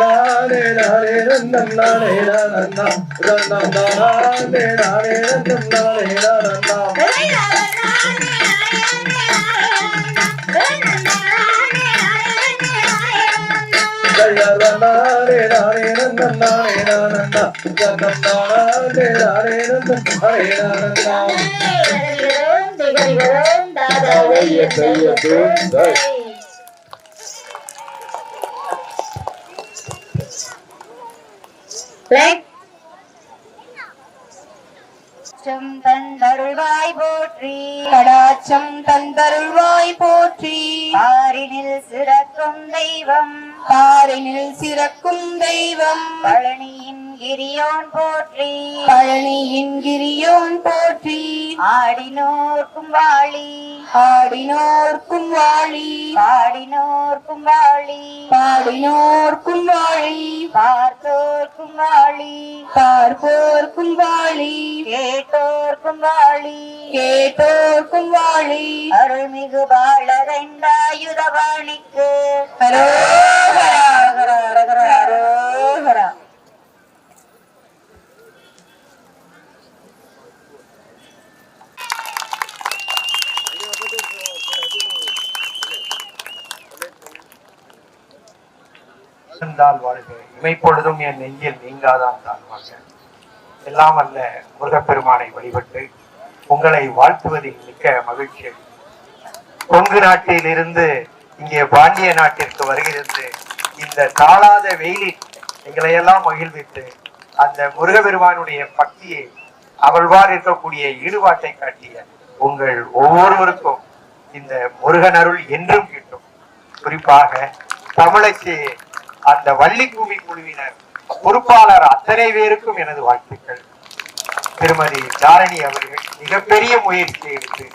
நானே நானே நன்னம் நானே நானண்ணா நன்னம் நானே நானே நன்னம் நானே நானண்ணா நானே நானே நன்னம் நானே நானண்ணா நன்னம் நானே நானே நன்னம் நானே நானண்ணா
தந்தருள்வாய் போற்றி
கடாட்சம் தந்தருள்வாய் போற்றி
ஆறினில் சிறக்கும் தெய்வம்
பாரினில் சிறக்கும் தெய்வம்
பழனியின் கிரியோன் போற்றி
பழனியின் கிரியோன் போற்றி
ஆடினோர்க்கும் வாழி
ஆடினோர்க்கும் வாழி
பாடினோர்க்கும் வாழி
பாடினோர்க்கும் வாழி
பார்த்தோர்க்கும் வாழி
பார்ப்போர்க்கும் வாழி
கேட்டோர்க்கும் வாழி
கேட்டோர்க்கும் வாழி
அருள்மிகு பாலகண்டாயுதபாணிக்கு
அரோகரா அரோகரா அரோகரா.
இருந்தால் வாழ்க இமைப்பொழுதும் என் நெஞ்சில் நீங்காதான் தாழ்வாக. எல்லாம் அல்ல முருகப்பெருமானை வழிபட்டு உங்களை வாழ்த்துவதில் மிக்க மகிழ்ச்சி. கொங்கு நாட்டில் இருந்து இங்கே பாண்டிய நாட்டிற்கு வருகிறது இந்த தாளாத வெயிலில் எங்களை எல்லாம் மகிழ்வித்து அந்த முருகப்பெருமானுடைய பக்தியை அவள்வார் இருக்கக்கூடிய ஈடுபாட்டை காட்டிய உங்கள் ஒவ்வொருவருக்கும் இந்த முருகன் அருள் என்றும் கிட்டும். குறிப்பாக தமிழச்சி அந்த வள்ளிக்கும்மி குழுவினர் பொறுப்பாளர் அத்தனை பேருக்கும் எனது வாழ்த்துக்கள். திருமதி தாரணி அவர்கள் மிகப்பெரிய முயற்சியை எடுத்து,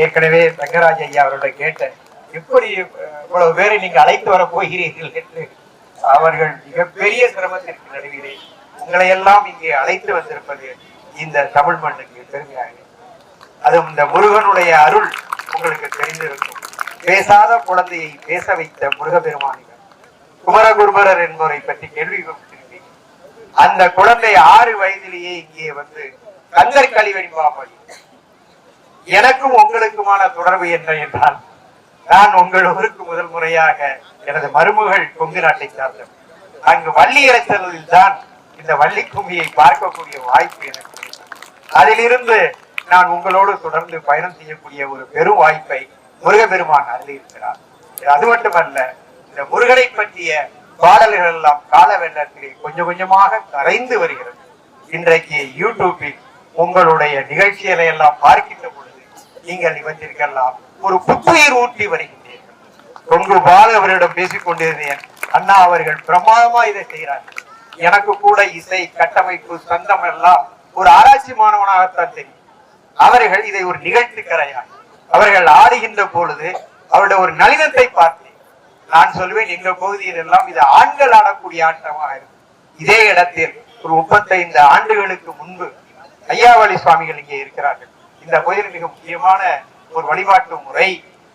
ஏற்கனவே தங்கராஜ் ஐயா அவர்களை கேட்ட எப்படி இவ்வளவு பேரை நீங்க அழைத்து வர போகிறீர்கள் என்று, அவர்கள் மிகப்பெரிய சிரமத்திற்கு நடுவிலே உங்களை எல்லாம் இங்கே அழைத்து வந்திருப்பது இந்த தமிழ் மண்ணுக்கு பெருமையாக. அதுவும் இந்த முருகனுடைய அருள் உங்களுக்கு தெரிந்திருக்கும். பேசாத குழந்தையை பேச வைத்த முருகபெருமானிகள் குமரகுருபரர் என்பவரை பற்றி கேள்விப்பட்டிருப்பீங்க. அந்த குழந்தை 6 வயதிலேயே இங்கே வந்து கந்தர் கழிவெண்பா படி. எனக்கும் உங்களுக்குமான தொடர்பு என்ன என்றால், நான் உங்கள் ஊருக்கு முதல் முறையாக எனது மருமகள் கொங்கு நாட்டை சார்ந்தவர். அங்கு வள்ளி இறைச்சலில் தான் இந்த வள்ளி கும்மியை பார்க்கக்கூடிய வாய்ப்பு எனக்கு. அதிலிருந்து நான் உங்களோடு தொடர்ந்து பயணம் செய்யக்கூடிய ஒரு பெரும் வாய்ப்பை முருகபெருமான் அருளியிருக்கிறார். அது மட்டுமல்ல, இந்த முருகனை பற்றிய பாடல்கள் எல்லாம் கால வெள்ளத்திலே கொஞ்சம் கொஞ்சமாக கரைந்து வருகிறது. இன்றைக்கு யூடியூபில் உங்களுடைய நிகழ்ச்சிகளை எல்லாம் பார்க்கின்ற பொழுது நீங்கள் இவற்றிற்கெல்லாம் ஒரு புத்துயிர் ஊட்டி வருகின்றீர்கள். கொங்கு பால அவரிடம் பேசிக் கொண்டிருந்தேன். அண்ணா அவர்கள் பிரமாதமா இதை செய்கிறார்கள். எனக்கு கூட இசை கட்டமைப்பு சொந்தம் எல்லாம் ஒரு ஆராய்ச்சி மாணவனாகத்தான் தெரியும். அவர்கள் இதை ஒரு நிகழ்ச்சி கரையாக அவர்கள் ஆடுகின்ற பொழுது அவருடைய ஒரு நளினத்தை பார்த்தேன். நான் சொல்வேன், எங்கள் பகுதியில் எல்லாம் இது ஆண்கள் ஆடக்கூடிய ஆட்டமாக இருக்கும். இதே இடத்தில் ஒரு 35 ஆண்டுகளுக்கு முன்பு ஐயாவளி சுவாமிகள் இங்கே இருக்கிறார்கள். இந்த கோயில் மிக முக்கியமான ஒரு வழிபாட்டு முறை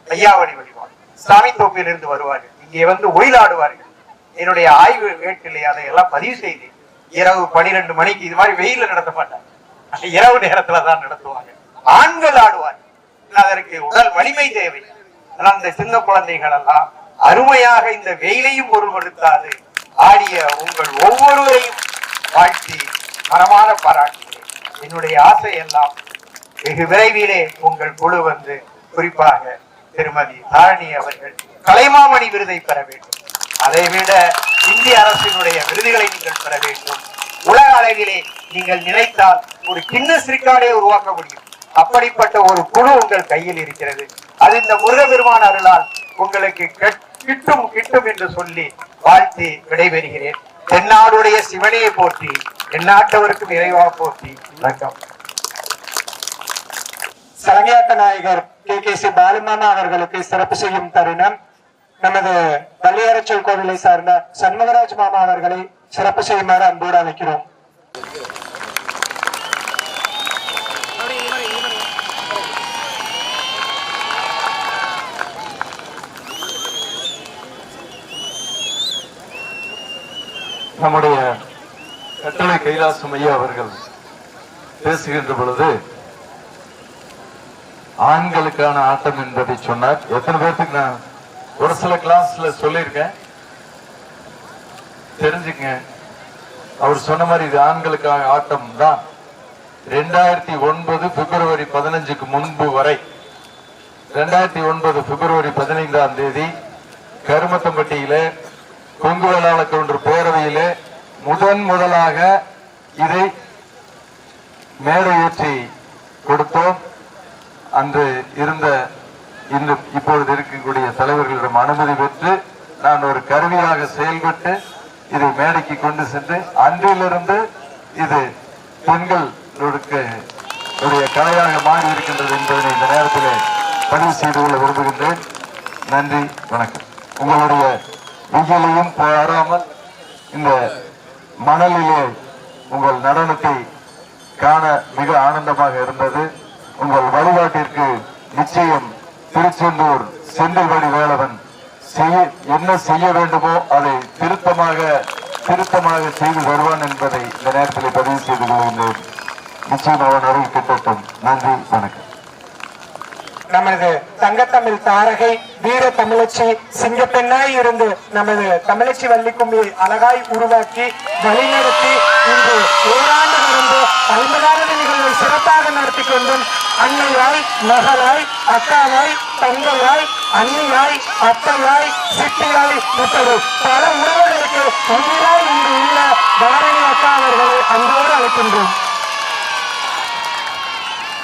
ஐயாவளி வழிபாடு. சாமி தோப்பிலிருந்து வருவார்கள், இங்கே வந்து ஒயிலாடுவார்கள். என்னுடைய ஆய்வு வேட்டிலே அதையெல்லாம் பதிவு செய்தேன். இரவு 12 மணிக்கு, இது மாதிரி வெயில நடத்த மாட்டாங்க, இரவு நேரத்துலதான் நடத்துவாங்க. ஆண்கள் ஆடுவார்கள். அதற்கு உடல் வலிமை தேவை. ஆனால் இந்த சின்ன குழந்தைகள் எல்லாம் அருமையாக இந்த வெயிலையும் பொருள்படுத்தாது ஆடிய உங்கள் ஒவ்வொருவரையும் வாழ்த்தி மனமான பாராட்டுகிறேன். என்னுடைய ஆசை எல்லாம் வெகு விரைவிலே உங்கள் குழு வந்து, குறிப்பாக திருமதி தாரணி அவர்கள் கலைமாமணி விருதை பெற வேண்டும். அதைவிட இந்திய அரசினுடைய விருதுகளை நீங்கள் பெற வேண்டும். உலக அளவிலே நீங்கள் நினைத்தால் ஒரு கின்னஸ் ரெக்கார்டை உருவாக்க முடியும். அப்படிப்பட்ட ஒரு குழு உங்கள் கையில் இருக்கிறது. அது இந்த முருகபெருமான் அருளால் உங்களுக்கு கிட்டும் என்று சொல்லி வாழ்த்தி விடைபெறுகிறேன். தென்னாடுடைய சிவனையை போற்றி, எந்நாட்டவருக்கும் இறைவா போற்றி. வணக்கம்.
சலங்கையாட்ட நாயகர் KKC பாலுமாமா அவர்களுக்கு சிறப்பு செய்யும் தருணம். நமது வள்ளியரச்சல் கோவிலை சார்ந்த சண்முகராஜ் மாமா அவர்களை சிறப்பு செய்யுமாறு அன்போடு அழைக்கிறோம்.
நம்முடைய கட்டளை கைலாசம் ஐயா அவர்கள் பேசுகின்ற பொழுது ஆண்களுக்கான ஆட்டம் என்பதை சொன்னார். எத்தனை பேருக்கு நான் ஒரு சில கிளாஸ்ல சொல்லியிருக்கேன், தெரிஞ்சுங்க. அவர் சொன்ன மாதிரி இது ஆண்களுக்கான ஆட்டம் தான். 2009 பிப்ரவரி 15க்கு முன்பு வரை 2009 பிப்ரவரி 15ஆம் தேதி கருமத்தம்பட்டியில கொங்கு வேளாள கவுண்டர் பேரவையிலே முதலாக இதை மேடையேற்றி கொடுத்தோம். அன்று இருந்த இப்பொழுது இருக்கக்கூடிய தலைவர்களிடம் அனுமதி பெற்று நான் ஒரு கருவியாக செயல்பட்டு இதை மேடைக்கு கொண்டு சென்று அன்றிலிருந்து இது பெண்களுக்கு கலையாக மாறி இருக்கின்றது என்பதனை இந்த நேரத்தில் பதிவு செய்து கொள்ள விரும்புகின்றேன். நன்றி, வணக்கம். உங்களுடைய விஜயிலையும் பாராமல் இந்த மணலிலே உங்கள் நடனத்தை காண மிக ஆனந்தமாக இருந்தது. உங்கள் வழிபாட்டிற்கு நிச்சயம் திருச்செந்தூர் செந்தில்வடி வேலவன் என்ன செய்ய வேண்டுமோ அதை திருத்தமாக செய்து வருவான் என்பதை இந்த நேரத்தில் பதிவு செய்து கொள்கின்றேன். நிச்சயம் அவன் அருள் கிட்டட்டும். நன்றி, வணக்கம்.
நமது தங்கத்தமிழ் தாரகை வீர தமிழச்சி சிங்கப்பெண்ணாய் இருந்து நமது தமிழச்சி வள்ளிக்கும்மியை அழகாய் உருவாக்கி வழிநடத்தி இன்று ஓராண்டு கடந்து 50வது நிகழ்வை சிறப்பாக நடத்தி கொண்டும் அன்னையாய், மகளாய், அக்காவாய், தங்கையாய், அன்னியாய், அத்தையாய், சிட்டியாய் உட்பட பல உறவுகளுக்கு உயிராய் இன்று உள்ள தாரணி அக்கா அவர்களை அன்போடு அழைக்கின்றோம்.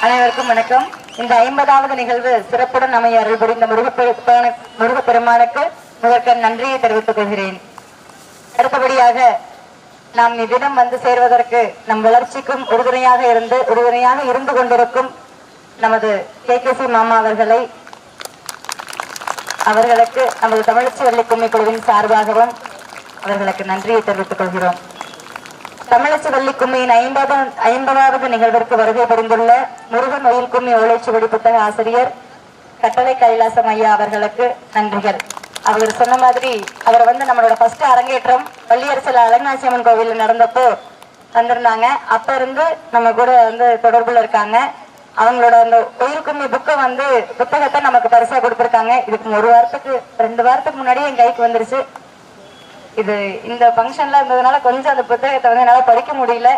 அனைவருக்கும் வணக்கம்.
இந்த 50வது நிகழ்வு சிறப்புடன் அமைய அருள் புரிந்த முருகப்பெருமானுக்கு முதற்கண் நன்றியை தெரிவித்துக் கொள்கிறேன். அடுத்தபடியாக நாம் இவ்விடம் வந்து சேர்வதற்கு நம் வளர்ச்சிக்கும் உறுதுணையாக இருந்து கொண்டிருக்கும் நமது KKC மாமா அவர்களுக்கு நமது தமிழச்சி வள்ளி கும்மி குழுவின் சார்பாகவும் அவர்களுக்கு நன்றியை தெரிவித்துக் கொள்கிறோம். தமிழச்சி வள்ளி கும்மியின் 50வது நிகழ்விற்கு வருகை புரிந்துள்ள முருகன் ஒயில் கும்மி ஓலைச்சுவடி புத்தக ஆசிரியர் கட்டளை கைலாசம் ஐயா அவர்களுக்கு நன்றிகள். அவர் சொன்ன மாதிரி அவர் வந்து நம்மளோட ஃபர்ஸ்ட் அரங்கேற்றம் வள்ளியரசல் அலங்காசியம்மன் கோவில் நடந்தப்போ வந்திருந்தாங்க. அப்ப இருந்து நம்ம கூட வந்து தொடர்புல இருக்காங்க. அவங்களோட அந்த ஒயில் கும்மி புத்தகத்தை நமக்கு பரிசா கொடுத்திருக்காங்க. இதுக்கு 2 வாரத்துக்கு முன்னாடி என் கைக்கு வந்துருச்சு. இது இந்த ஃபங்க்ஷன்ல இருந்ததுனால கொஞ்சம் அந்த புத்தகத்தை வந்து என்னால படிக்க முடியல.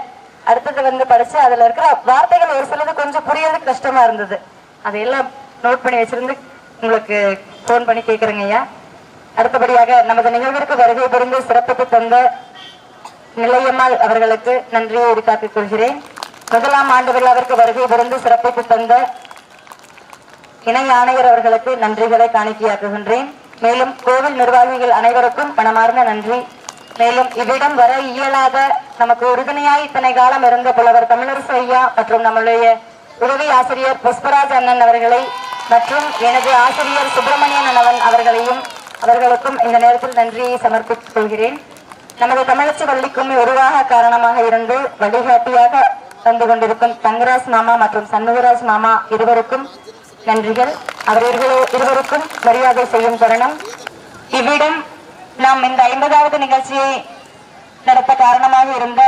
அடுத்தது வந்து படிச்சு அதுல இருக்கிற வார்த்தைகள் ஒரு சிலது கொஞ்சம் புரியறது கஷ்டமா இருந்தது. அதையெல்லாம் நோட் பண்ணி வச்சிருந்து உங்களுக்கு போன் பண்ணி கேட்கிறேங்க ஐயா. அடுத்தபடியாக நமது நிகழ்விற்கு வருகை புரிந்து சிறப்பித்து தந்த நிலையம்மாள் அவர்களுக்கு நன்றியை உரித்தாக்கிக் கொள்கிறேன். 1ஆம் ஆண்டு விழாவிற்கு வருகை புரிந்து சிறப்பித்து தந்த இணை ஆணையர் அவர்களுக்கு நன்றிகளை காணிக்கையாக்குகின்றேன். மேலும் கோவில் நிர்வாகிகள் அனைவருக்கும் மனமார்ந்த நன்றி. மேலும் இவ்விடம் வர இயலாத நமக்கு உறுதுணையாய் இத்தனை காலம் இருந்த புலவர் தமிழரசு ஐயா மற்றும் நம்முடைய உதவி ஆசிரியர் புஷ்பராஜ் அண்ணன் அவர்களை மற்றும் எனது ஆசிரியர் சுப்பிரமணியன் அண்ணன் அவர்களுக்கும் இந்த நேரத்தில் நன்றியை சமர்ப்பித்துக் கொள்கிறேன். நமது தமிழச்சி வள்ளி கும்மி உருவாக காரணமாக இருந்து வழிகாட்டியாக தந்து கொண்டிருக்கும் தங்கராஜ் மாமா மற்றும் சண்முகராஜ் மாமா இருவருக்கும் நன்றிகள். இருவருக்கும் மரியாதை செய்யும் தருணம். இவ்விடம் நாம் இந்த 50வது நிகழ்ச்சியை நடத்த காரணமாக இருந்த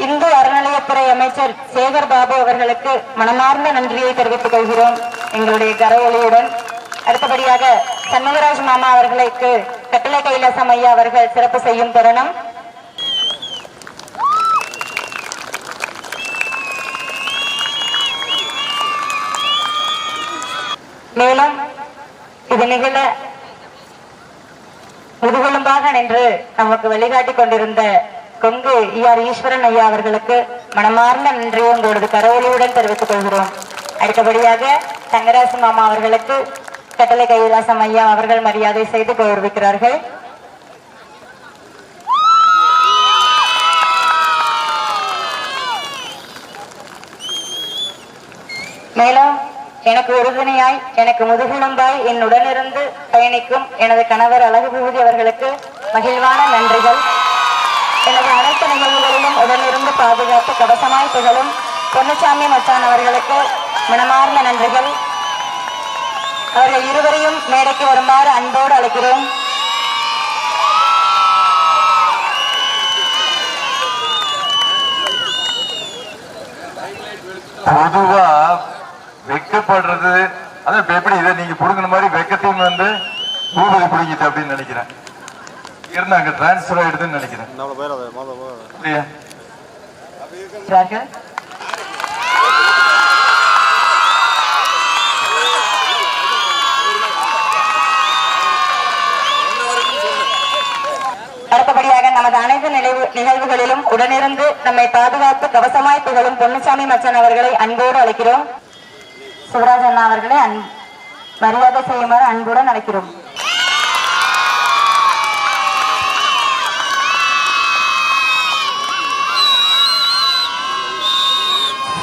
இந்து அறநிலையத்துறை அமைச்சர் சேகர் பாபு அவர்களுக்கு மனமார்ந்த நன்றியை தெரிவித்துக் கொள்கிறோம் எங்களுடைய கரவொலியுடன். அடுத்தபடியாக சண்முகராஜ் மாமா அவர்களுக்கு கட்டளை கைலாசம் ஐயா அவர்கள் சிறப்பு செய்யும் தருணம். மேலும் இது நிகழ முதுகெலும்பாக நின்று நமக்கு வழிகாட்டி கொண்டிருந்த கொங்கு ER ஈஸ்வரன் ஐயா அவர்களுக்கு மனமார்ந்த நன்றியை உங்களது கரவொலியுடன் தெரிவித்துக் கொள்கிறோம். அடுத்தபடியாக தங்கராசு மாமா அவர்களுக்கு கட்டளை கைலாசம் ஐயா அவர்கள் மரியாதை செய்து கௌரவிக்கிறார்கள். மேலும் எனக்கு உறுதுணையாய் எனக்கு முதுகெலும்பாய் என்னுடனிருந்து பயணிக்கும் எனது கணவர் அழகு பூதி அவர்களுக்கு மகிழ்வான நன்றிகள். எனது அனைத்து நிகழ்வுகளிலும் உடனிருந்து பாதுகாத்து கவசமாய் திகழும் பொன்னுசாமி மச்சான் அவர்களுக்கு மனமார்ந்த நன்றிகள். அவர்கள் இருவரையும் மேடைக்கு வருமாறு அன்போடு அழைக்கிறோம்.
பொதுவா வெக்கப்படுறது அதான் எப்படி இதை நீங்க புடுங்கின மாதிரி வெக்கத்தையும் வந்து பூபதி பிடிங்கிட்டு அப்படின்னு நினைக்கிறேன். இருந்து அங்க டிரான்ஸ்பர் ஆயிடுதுன்னு நினைக்கிறேன்.
அடுத்தபடியாக நமது அனைத்து நிகழ்வுகளிலும் உடனிருந்து நம்மை பாதுகாத்து கவசமாய் திகழும் பொன்னுசாமி மச்சன் அவர்களை அன்போடு அழைக்கிறோம். சிவராஜ் அண்ணா அவர்களை மரியாதை செய்யுமாறு அன்புடன் அழைக்கிறோம்.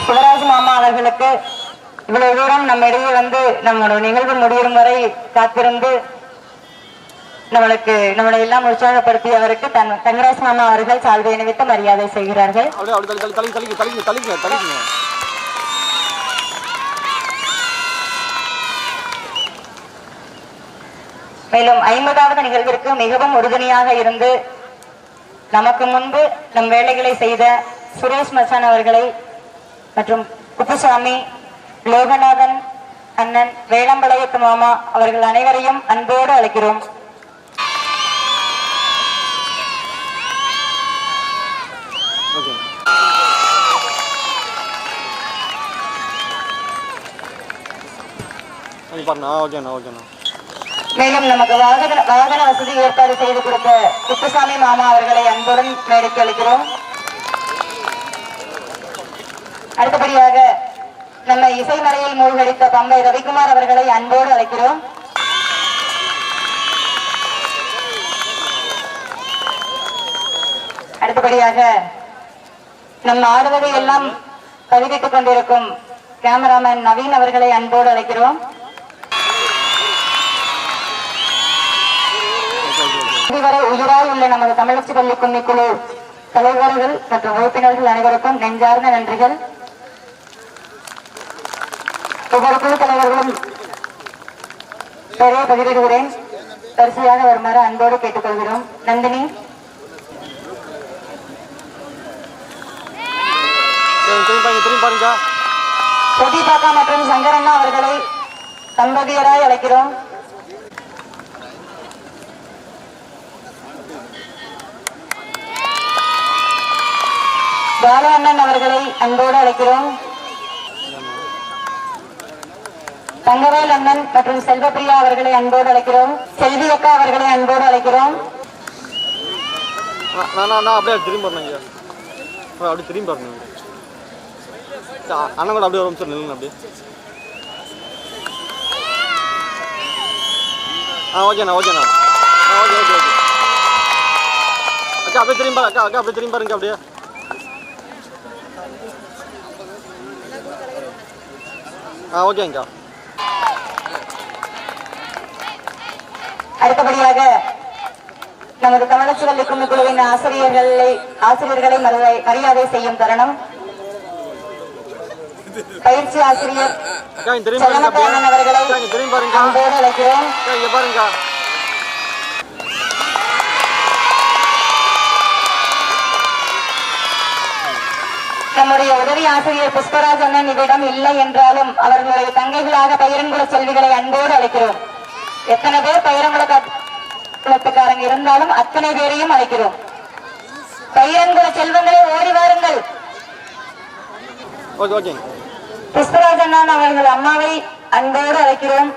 சிவராஜ் மாமா அவர்களுக்கு இவ்வளவு தூரம் நம்ம இடையே வந்து நம்மளோட நிகழ்வு முடியும் வரை காத்திருந்து நம்மளை எல்லாம் உற்சாகப்படுத்திய அவருக்கு தங்கராஜ் மாமா அவர்கள் சால்வை அணிவித்து மரியாதை செய்கிறார்கள். மேலும் 50வது நிகழ்விற்கு மிகவும் உறுதுணையாக இருந்து நமக்கு முன்பு நம் வேலைகளை செய்த சுரேஷ் மச்சான் அவர்களை மற்றும் குப்புசாமி லோகநாதன் அண்ணன் வேளம்பளையத்து மாமா அவர்கள் அனைவரையும் அன்போடு அழைக்கிறோம். மேலும் நமக்கு வாகன வசதி ஏற்பாடு செய்து கொடுத்த குப்புசாமி மாமா அவர்களை அன்புடன் மேடைக்கு அளிக்கிறோம். அடுத்தபடியாக நம்ம இசைமலையில் மூழ்கடித்த பம்பை ரவிக்குமார் அவர்களை அன்போடு அழைக்கிறோம். அடுத்தபடியாக நம் ஆடுவதை எல்லாம் பதிவிட்டுக் கொண்டிருக்கும் கேமராமேன் நவீன் அவர்களை அன்போடு அழைக்கிறோம். இதுவரை உயிராய் உள்ள நமது தமிழச்சி பள்ளி குன்னிக்குழு தலைவர்கள் மற்றும் உறுப்பினர்கள் அனைவருக்கும் நெஞ்சார்ந்த நன்றிகள். ஒவ்வொரு குழு தலைவர்களும் பெரிய பதிவிடுகிறேன். வரிசையாக வருமாறு அன்போடு கேட்டுக்கொள்கிறோம். நந்தினி, பிரதீபாக்கா மற்றும் சங்கரண்ணா அவர்களை தம்பதியராய் அழைக்கிறோம். பாலு அண்ணன் அவர்களை அன்போடு அழைக்கிறோம். தங்கவேல் அண்ணன் மற்றும் செல்வப்பிரியா அவர்களை அன்போடு அழைக்கிறோம். செல்வி அக்கா அவர்களை அன்போடு அழைக்கிறோம்.
அப்படியே திரும்பி வரணுங்க. அப்படி திரும்பி வரணும். அண்ணன் கூட அப்படியே ஒரு நிமிஷம் நில்லுங்க. அப்படியே ஓகேண்ணா ஓகே ஓகே அக்கா அப்படியே திரும்பி அக்கா அப்படியே திரும்பி பாருங்க. அப்படியே ஓகேங்கக்கா.
அடுத்தபடியாக நமது தமிழச்சி பள்ளி குழுவின் ஆசிரியர்களை மரியாதை செய்யும் தருணம். பயிற்சி ஆசிரியர் செல்லமக்காரன் அவர்களை அன்போடு அழைக்கிறோம். நம்முடைய உதவி ஆசிரியர் புஷ்பராஜ் அண்ணன் இவ்விடம் இல்லை என்றாலும் அவர்களுடைய தங்கைகளாக பயிரங்குல செல்விகளை அன்போடு அழைக்கிறோம். எத்தனை பேர் பயிரங்குலத்துக்காரங்க இருந்தாலும் அத்தனை பேரையும் அழைக்கிறோம். பயிரங்குல செல்வங்களை ஓடி வாருங்கள். புஷ்பராஜ் அண்ணன் அவர்கள் அம்மாவை அன்போடு அழைக்கிறோம்.